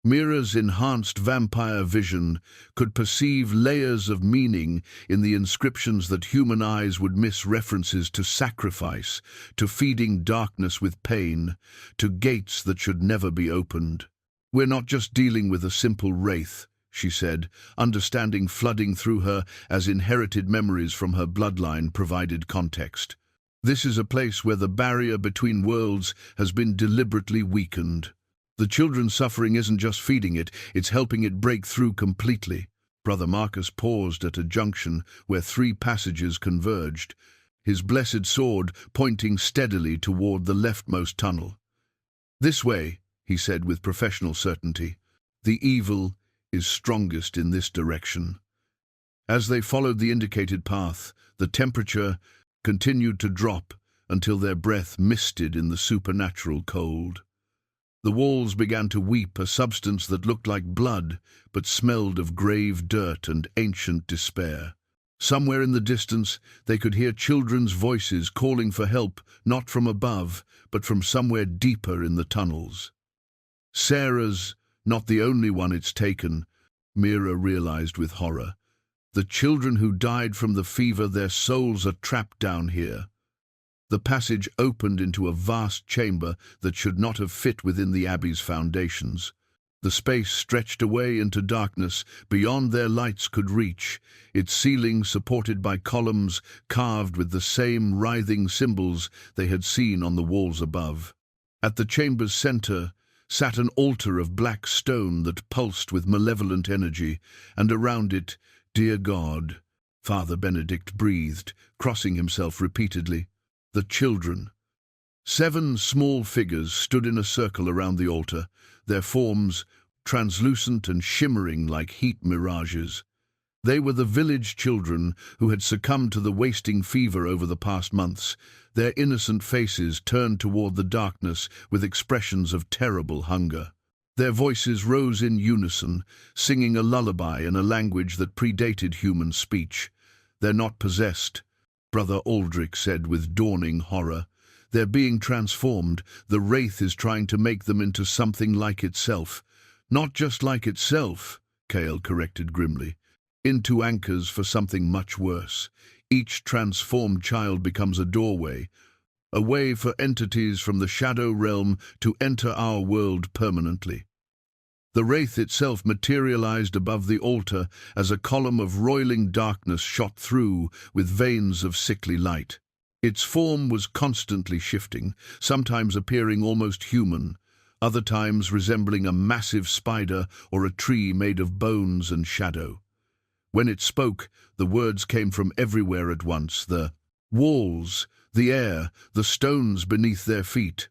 Mira's enhanced vampire vision could perceive layers of meaning in the inscriptions that human eyes would miss, references to sacrifice, to feeding darkness with pain, to gates that should never be opened. "We're not just dealing with a simple wraith," she said, understanding flooding through her as inherited memories from her bloodline provided context. "This is a place where the barrier between worlds has been deliberately weakened. The children's suffering isn't just feeding it, it's helping it break through completely." Brother Marcus paused at a junction where three passages converged, his blessed sword pointing steadily toward the leftmost tunnel. "This way," he said with professional certainty. "The evil is strongest in this direction." As they followed the indicated path, the temperature continued to drop until their breath misted in the supernatural cold. The walls began to weep, a substance that looked like blood, but smelled of grave dirt and ancient despair. Somewhere in the distance, they could hear children's voices calling for help, not from above, but from somewhere deeper in the tunnels. Sarah's not the only one it's taken, Mira realized with horror. The children who died from the fever, their souls are trapped down here. The passage opened into a vast chamber that should not have fit within the abbey's foundations. The space stretched away into darkness beyond their lights could reach, its ceiling supported by columns carved with the same writhing symbols they had seen on the walls above. At the chamber's center sat an altar of black stone that pulsed with malevolent energy, and around it, "Dear God," Father Benedict breathed, crossing himself repeatedly. The children. 7 small figures stood in a circle around the altar, their forms translucent and shimmering like heat mirages. They were the village children who had succumbed to the wasting fever over the past months, their innocent faces turned toward the darkness with expressions of terrible hunger. Their voices rose in unison, singing a lullaby in a language that predated human speech. "They're not possessed," Brother Aldrich said with dawning horror. "They're being transformed. The Wraith is trying to make them into something like itself." "Not just like itself," Kael corrected grimly. "Into anchors for something much worse. Each transformed child becomes a doorway, a way for entities from the shadow realm to enter our world permanently." The Wraith itself materialized above the altar as a column of roiling darkness shot through with veins of sickly light. Its form was constantly shifting, sometimes appearing almost human, other times resembling a massive spider or a tree made of bones and shadow. When it spoke, the words came from everywhere at once, the walls, the air, the stones beneath their feet.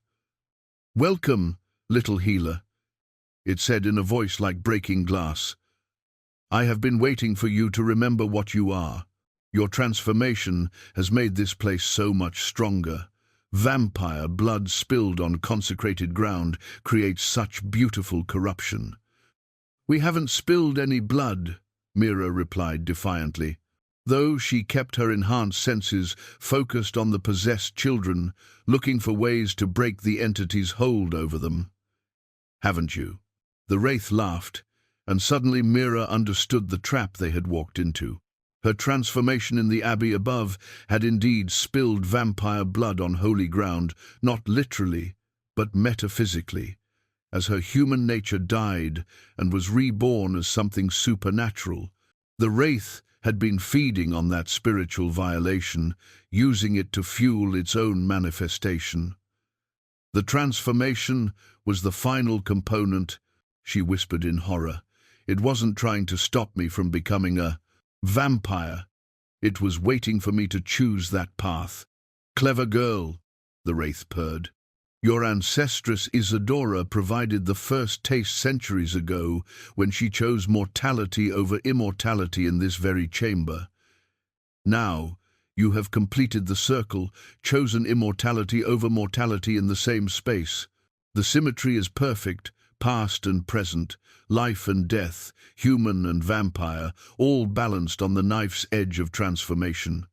"Welcome, little healer," it said in a voice like breaking glass. "I have been waiting for you to remember what you are. Your transformation has made this place so much stronger. Vampire blood spilled on consecrated ground creates such beautiful corruption." "We haven't spilled any blood," Mira replied defiantly, though she kept her enhanced senses focused on the possessed children, looking for ways to break the entity's hold over them. "Haven't you?" The wraith laughed, and suddenly Mira understood the trap they had walked into. Her transformation in the abbey above had indeed spilled vampire blood on holy ground, not literally, but metaphysically, as her human nature died and was reborn as something supernatural. The wraith had been feeding on that spiritual violation, using it to fuel its own manifestation. The transformation was the final component, she whispered in horror. It wasn't trying to stop me from becoming a vampire. It was waiting for me to choose that path. "Clever girl," the wraith purred. "Your ancestress Isadora provided the first taste centuries ago when she chose mortality over immortality in this very chamber. Now, you have completed the circle, chosen immortality over mortality in the same space. The symmetry is perfect, past and present, life and death, human and vampire, all balanced on the knife's edge of transformation."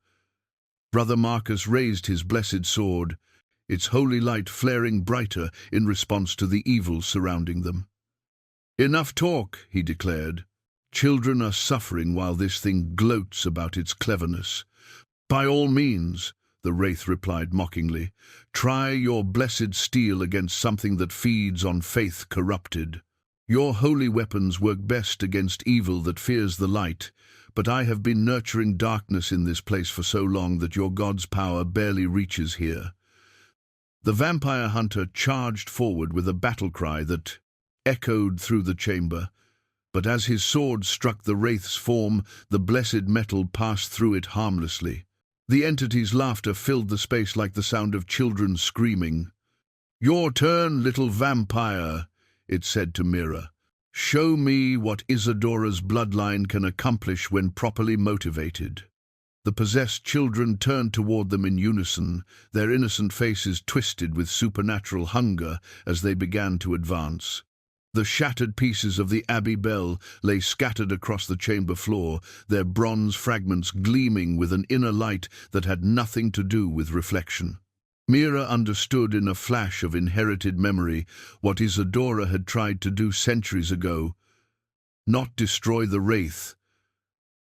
Brother Marcus raised his blessed sword, its holy light flaring brighter in response to the evil surrounding them. "Enough talk," he declared. "Children are suffering while this thing gloats about its cleverness." "By all means," the wraith replied mockingly, "try your blessed steel against something that feeds on faith corrupted. Your holy weapons work best against evil that fears the light, but I have been nurturing darkness in this place for so long that your God's power barely reaches here." The vampire hunter charged forward with a battle cry that echoed through the chamber, but as his sword struck the wraith's form, the blessed metal passed through it harmlessly. The entity's laughter filled the space like the sound of children screaming. "Your turn, little vampire," it said to Mira. "Show me what Isadora's bloodline can accomplish when properly motivated." The possessed children turned toward them in unison, their innocent faces twisted with supernatural hunger as they began to advance. The shattered pieces of the abbey bell lay scattered across the chamber floor, their bronze fragments gleaming with an inner light that had nothing to do with reflection. Mira understood in a flash of inherited memory what Isadora had tried to do centuries ago. Not destroy the wraith,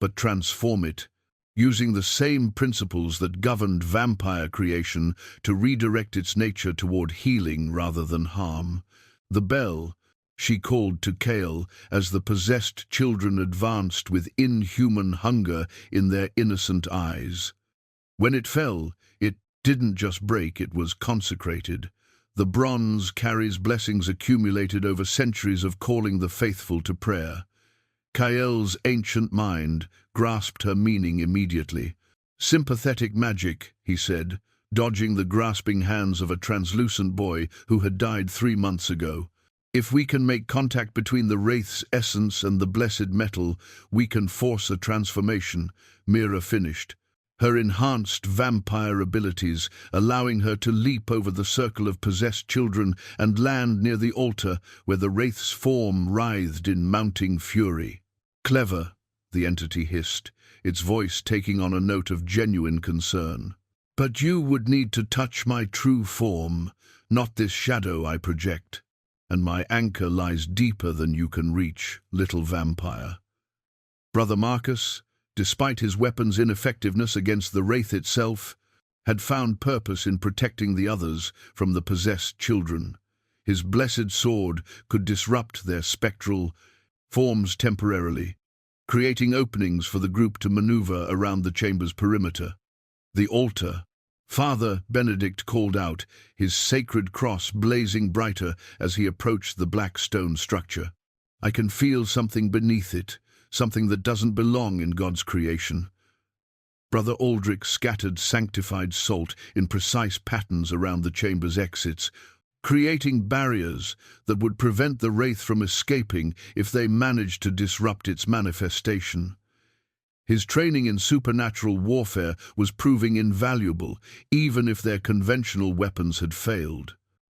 but transform it, using the same principles that governed vampire creation to redirect its nature toward healing rather than harm. The bell, she called to Kael as the possessed children advanced with inhuman hunger in their innocent eyes. When it fell, it didn't just break, it was consecrated. The bronze carries blessings accumulated over centuries of calling the faithful to prayer. Kael's ancient mind grasped her meaning immediately. "Sympathetic magic," he said, dodging the grasping hands of a translucent boy who had died 3 months ago. "If we can make contact between the wraith's essence and the blessed metal, we can force a transformation," Mira finished, her enhanced vampire abilities allowing her to leap over the circle of possessed children and land near the altar where the wraith's form writhed in mounting fury. "Clever," the entity hissed, its voice taking on a note of genuine concern. "But you would need to touch my true form, not this shadow I project. And my anchor lies deeper than you can reach, little vampire." Brother Marcus, despite his weapon's ineffectiveness against the wraith itself, had found purpose in protecting the others from the possessed children. His blessed sword could disrupt their spectral forms temporarily, creating openings for the group to maneuver around the chamber's perimeter. The altar, Father Benedict called out, his sacred cross blazing brighter as he approached the black stone structure. I can feel something beneath it, something that doesn't belong in God's creation. Brother Aldrich scattered sanctified salt in precise patterns around the chamber's exits, creating barriers that would prevent the wraith from escaping if they managed to disrupt its manifestation. His training in supernatural warfare was proving invaluable, even if their conventional weapons had failed.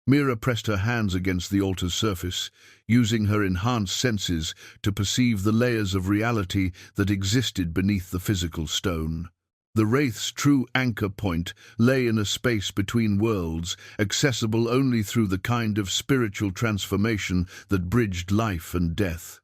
Mira pressed her hands against the altar's surface, using her enhanced senses to perceive the layers of reality that existed beneath the physical stone. The wraith's true anchor point lay in a space between worlds, accessible only through the kind of spiritual transformation that bridged life and death.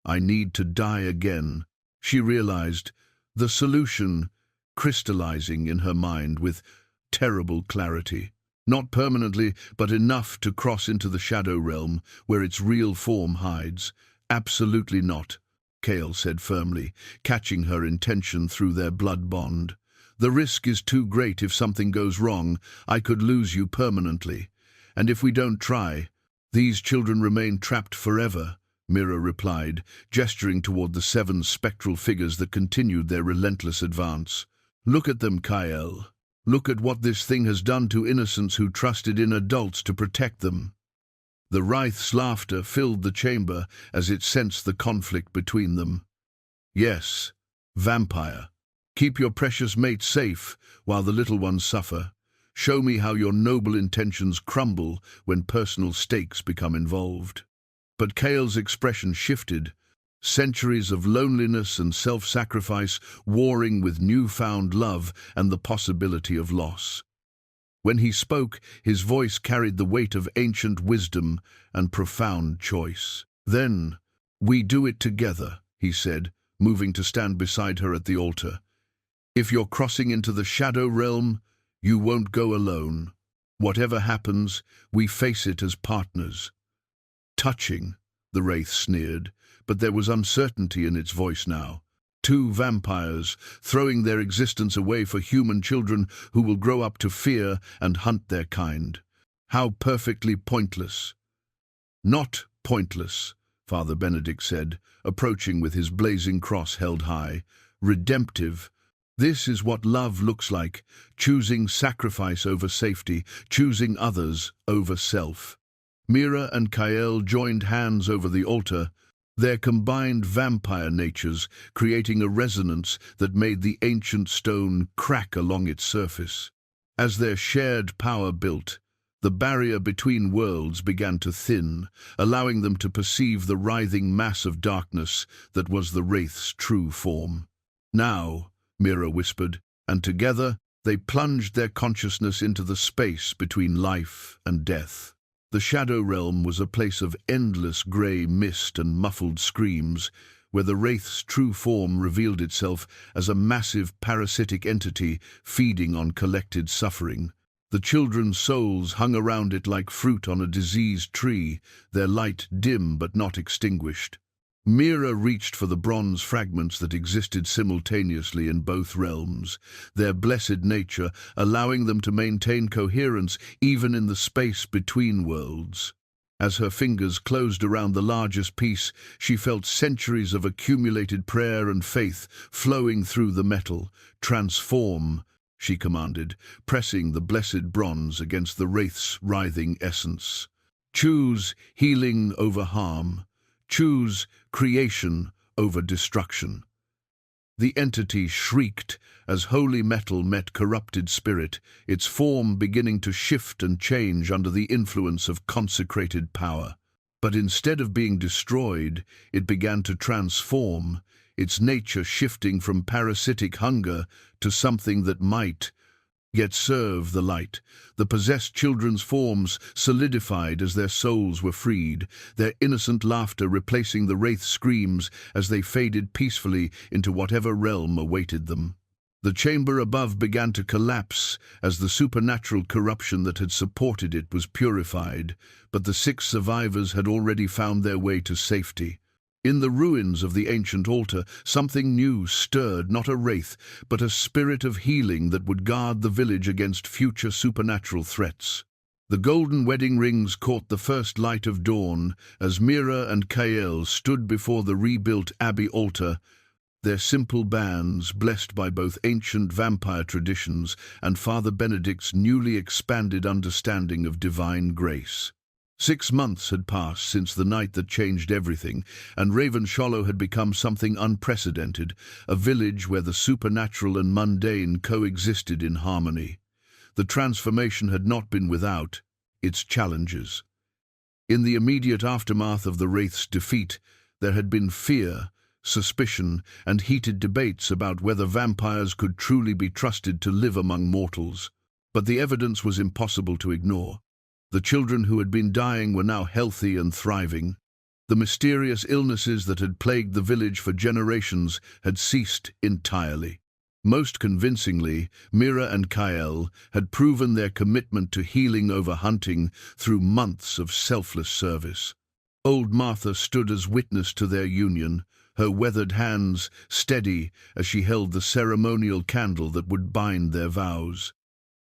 I need to die again, she realized, the solution crystallizing in her mind with terrible clarity. Not permanently, but enough to cross into the shadow realm, where its real form hides. Absolutely not, Kael said firmly, catching her intention through their blood bond. The risk is too great. If something goes wrong, I could lose you permanently. And if we don't try, these children remain trapped forever, Mira replied, gesturing toward the 7 spectral figures that continued their relentless advance. Look at them, Kael. Look at what this thing has done to innocents who trusted in adults to protect them. The wraith's laughter filled the chamber as it sensed the conflict between them. Yes, vampire. Keep your precious mate safe while the little ones suffer. Show me how your noble intentions crumble when personal stakes become involved. But Kael's expression shifted. Centuries of loneliness and self-sacrifice warring with newfound love and the possibility of loss. When he spoke, his voice carried the weight of ancient wisdom and profound choice. Then, we do it together, he said, moving to stand beside her at the altar. If you're crossing into the shadow realm, you won't go alone. Whatever happens, we face it as partners. Touching, the wraith sneered, but there was uncertainty in its voice now. 2 vampires, throwing their existence away for human children who will grow up to fear and hunt their kind. How perfectly pointless. Not pointless, Father Benedict said, approaching with his blazing cross held high. Redemptive. This is what love looks like, choosing sacrifice over safety, choosing others over self. Mira and Kael joined hands over the altar, their combined vampire natures creating a resonance that made the ancient stone crack along its surface. As their shared power built, the barrier between worlds began to thin, allowing them to perceive the writhing mass of darkness that was the wraith's true form. Now, Mira whispered, and together they plunged their consciousness into the space between life and death. The shadow realm was a place of endless grey mist and muffled screams, where the wraith's true form revealed itself as a massive parasitic entity feeding on collected suffering. The children's souls hung around it like fruit on a diseased tree, their light dim but not extinguished. Mira reached for the bronze fragments that existed simultaneously in both realms, their blessed nature allowing them to maintain coherence even in the space between worlds. As her fingers closed around the largest piece, she felt centuries of accumulated prayer and faith flowing through the metal. Transform, she commanded, pressing the blessed bronze against the wraith's writhing essence. Choose healing over harm. Choose creation over destruction. The entity shrieked as holy metal met corrupted spirit, its form beginning to shift and change under the influence of consecrated power. But instead of being destroyed, it began to transform, its nature shifting from parasitic hunger to something that might yet serve the light. The possessed children's forms solidified as their souls were freed, their innocent laughter replacing the wraith's screams as they faded peacefully into whatever realm awaited them. The chamber above began to collapse as the supernatural corruption that had supported it was purified, but the 6 survivors had already found their way to safety. In the ruins of the ancient altar, something new stirred, not a wraith, but a spirit of healing that would guard the village against future supernatural threats. The golden wedding rings caught the first light of dawn as Mira and Kael stood before the rebuilt abbey altar, their simple bands blessed by both ancient vampire traditions and Father Benedict's newly expanded understanding of divine grace. 6 months had passed since the night that changed everything, and Ravenshollow had become something unprecedented, a village where the supernatural and mundane coexisted in harmony. The transformation had not been without its challenges. In the immediate aftermath of the Wraith's defeat, there had been fear, suspicion, and heated debates about whether vampires could truly be trusted to live among mortals. But the evidence was impossible to ignore. The children who had been dying were now healthy and thriving. The mysterious illnesses that had plagued the village for generations had ceased entirely. Most convincingly, Mira and Kael had proven their commitment to healing over hunting through months of selfless service. Old Martha stood as witness to their union, her weathered hands steady as she held the ceremonial candle that would bind their vows.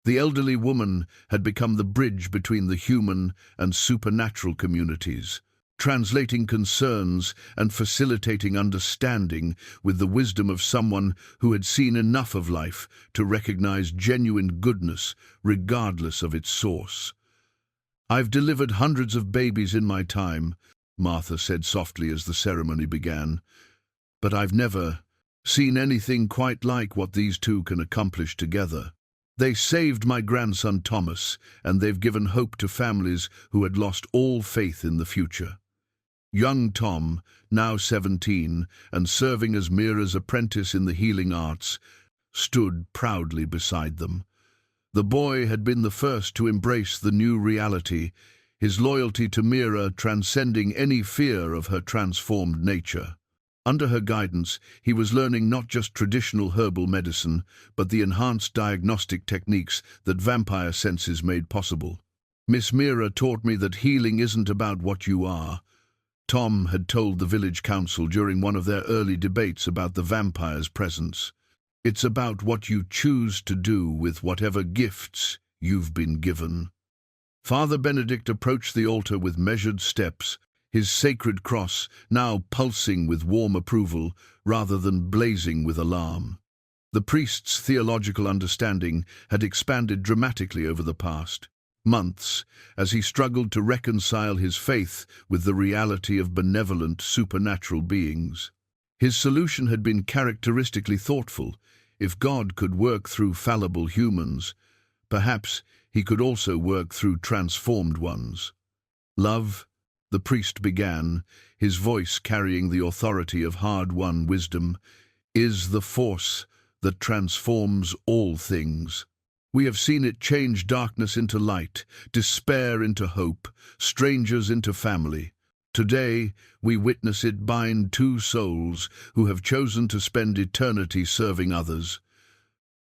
The elderly woman had become the bridge between the human and supernatural communities, translating concerns and facilitating understanding with the wisdom of someone who had seen enough of life to recognize genuine goodness regardless of its source. "I've delivered hundreds of babies in my time," Martha said softly as the ceremony began, "but I've never seen anything quite like what these two can accomplish together. They saved my grandson Thomas, and they've given hope to families who had lost all faith in the future." Young Tom, now 17 and serving as Mira's apprentice in the healing arts, stood proudly beside them. The boy had been the first to embrace the new reality, his loyalty to Mira transcending any fear of her transformed nature. Under her guidance, he was learning not just traditional herbal medicine, but the enhanced diagnostic techniques that vampire senses made possible. "Miss Mira taught me that healing isn't about what you are," Tom had told the village council during one of their early debates about the vampire's presence. "It's about what you choose to do with whatever gifts you've been given." Father Benedict approached the altar with measured steps, his sacred cross now pulsing with warm approval rather than blazing with alarm. The priest's theological understanding had expanded dramatically over the past months as he struggled to reconcile his faith with the reality of benevolent supernatural beings. His solution had been characteristically thoughtful. If God could work through fallible humans, perhaps he could also work through transformed ones. "Love," the priest began, his voice carrying the authority of hard-won wisdom, "is the force that transforms all things. We have seen it change darkness into light, despair into hope, strangers into family. Today, we witness it bind two souls who have chosen to spend eternity serving others."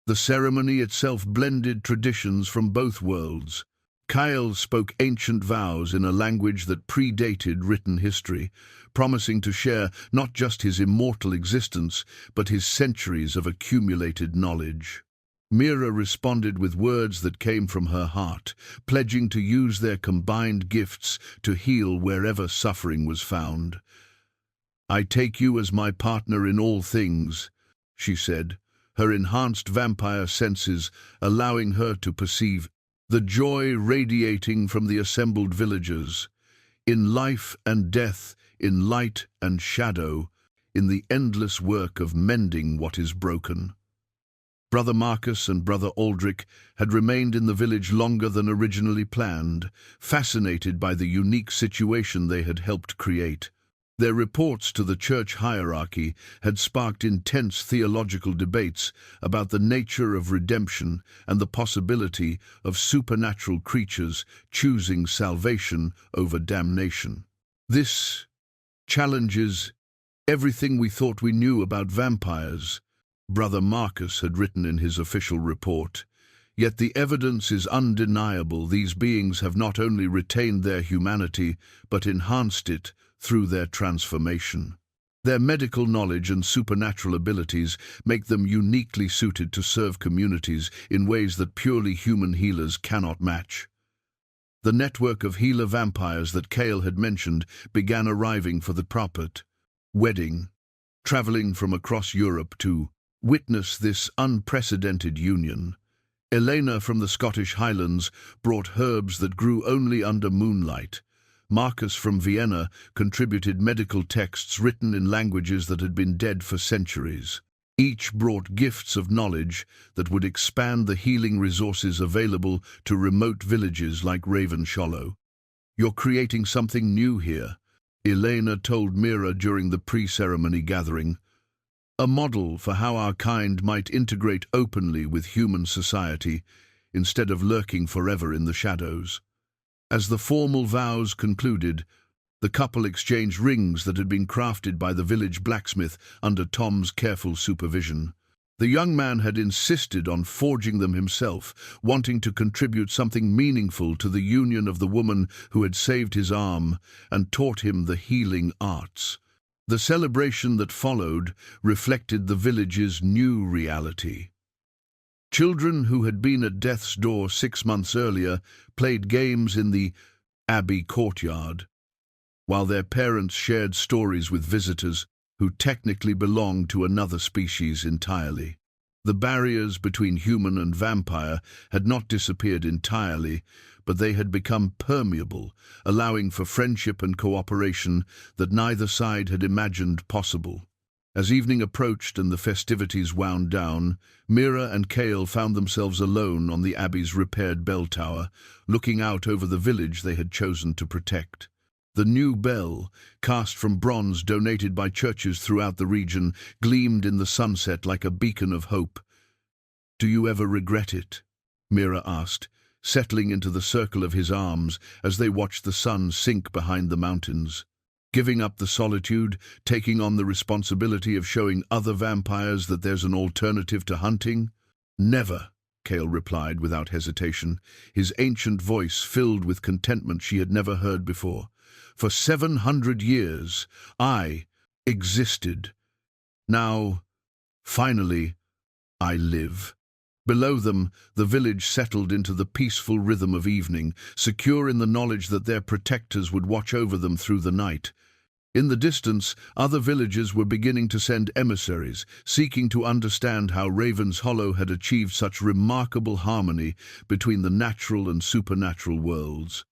The ceremony itself blended traditions from both worlds. Kael spoke ancient vows in a language that predated written history, promising to share not just his immortal existence, but his centuries of accumulated knowledge. Mira responded with words that came from her heart, pledging to use their combined gifts to heal wherever suffering was found. "I take you as my partner in all things," she said, her enhanced vampire senses allowing her to perceive the joy radiating from the assembled villagers. In life and death, in light and shadow, in the endless work of mending what is broken. Brother Marcus and Brother Aldrich had remained in the village longer than originally planned, fascinated by the unique situation they had helped create. Their reports to the church hierarchy had sparked intense theological debates about the nature of redemption and the possibility of supernatural creatures choosing salvation over damnation. "This challenges everything we thought we knew about vampires," Brother Marcus had written in his official report. "Yet the evidence is undeniable. These beings have not only retained their humanity, but enhanced it through their transformation. Their medical knowledge and supernatural abilities make them uniquely suited to serve communities in ways that purely human healers cannot match. The network of healer vampires that Kael had mentioned began arriving for the proper wedding, traveling from across Europe to witness this unprecedented union. Elena from the Scottish Highlands brought herbs that grew only under moonlight. Marcus from Vienna contributed medical texts written in languages that had been dead for centuries. Each brought gifts of knowledge that would expand the healing resources available to remote villages like Ravenshollow. "You're creating something new here," Elena told Mira during the pre-ceremony gathering. "A model for how our kind might integrate openly with human society instead of lurking forever in the shadows." As the formal vows concluded, the couple exchanged rings that had been crafted by the village blacksmith under Tom's careful supervision. The young man had insisted on forging them himself, wanting to contribute something meaningful to the union of the woman who had saved his arm and taught him the healing arts. The celebration that followed reflected the village's new reality. Children who had been at death's door 6 months earlier played games in the abbey courtyard, while their parents shared stories with visitors who technically belonged to another species entirely. The barriers between human and vampire had not disappeared entirely, but they had become permeable, allowing for friendship and cooperation that neither side had imagined possible. As evening approached and the festivities wound down, Mira and Kael found themselves alone on the abbey's repaired bell tower, looking out over the village they had chosen to protect. The new bell, cast from bronze donated by churches throughout the region, gleamed in the sunset like a beacon of hope. "Do you ever regret it?" Mira asked, settling into the circle of his arms as they watched the sun sink behind the mountains. "Giving up the solitude, taking on the responsibility of showing other vampires that there's an alternative to hunting?" "Never," Kael replied without hesitation, his ancient voice filled with contentment she had never heard before. "For 700 years, I existed. Now, finally, I live." Below them, the village settled into the peaceful rhythm of evening, secure in the knowledge that their protectors would watch over them through the night. In the distance, other villages were beginning to send emissaries, seeking to understand how Ravenshollow had achieved such remarkable harmony between the natural and supernatural worlds.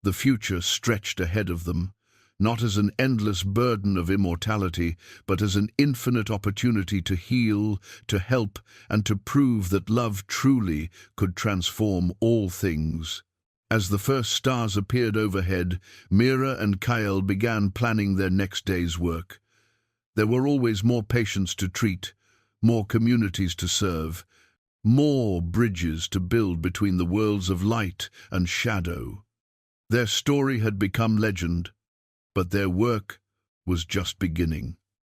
The future stretched ahead of them, not as an endless burden of immortality, but as an infinite opportunity to heal, to help, and to prove that love truly could transform all things. As the first stars appeared overhead, Mira and Kael began planning their next day's work. There were always more patients to treat, more communities to serve, more bridges to build between the worlds of light and shadow. Their story had become legend, but their work was just beginning.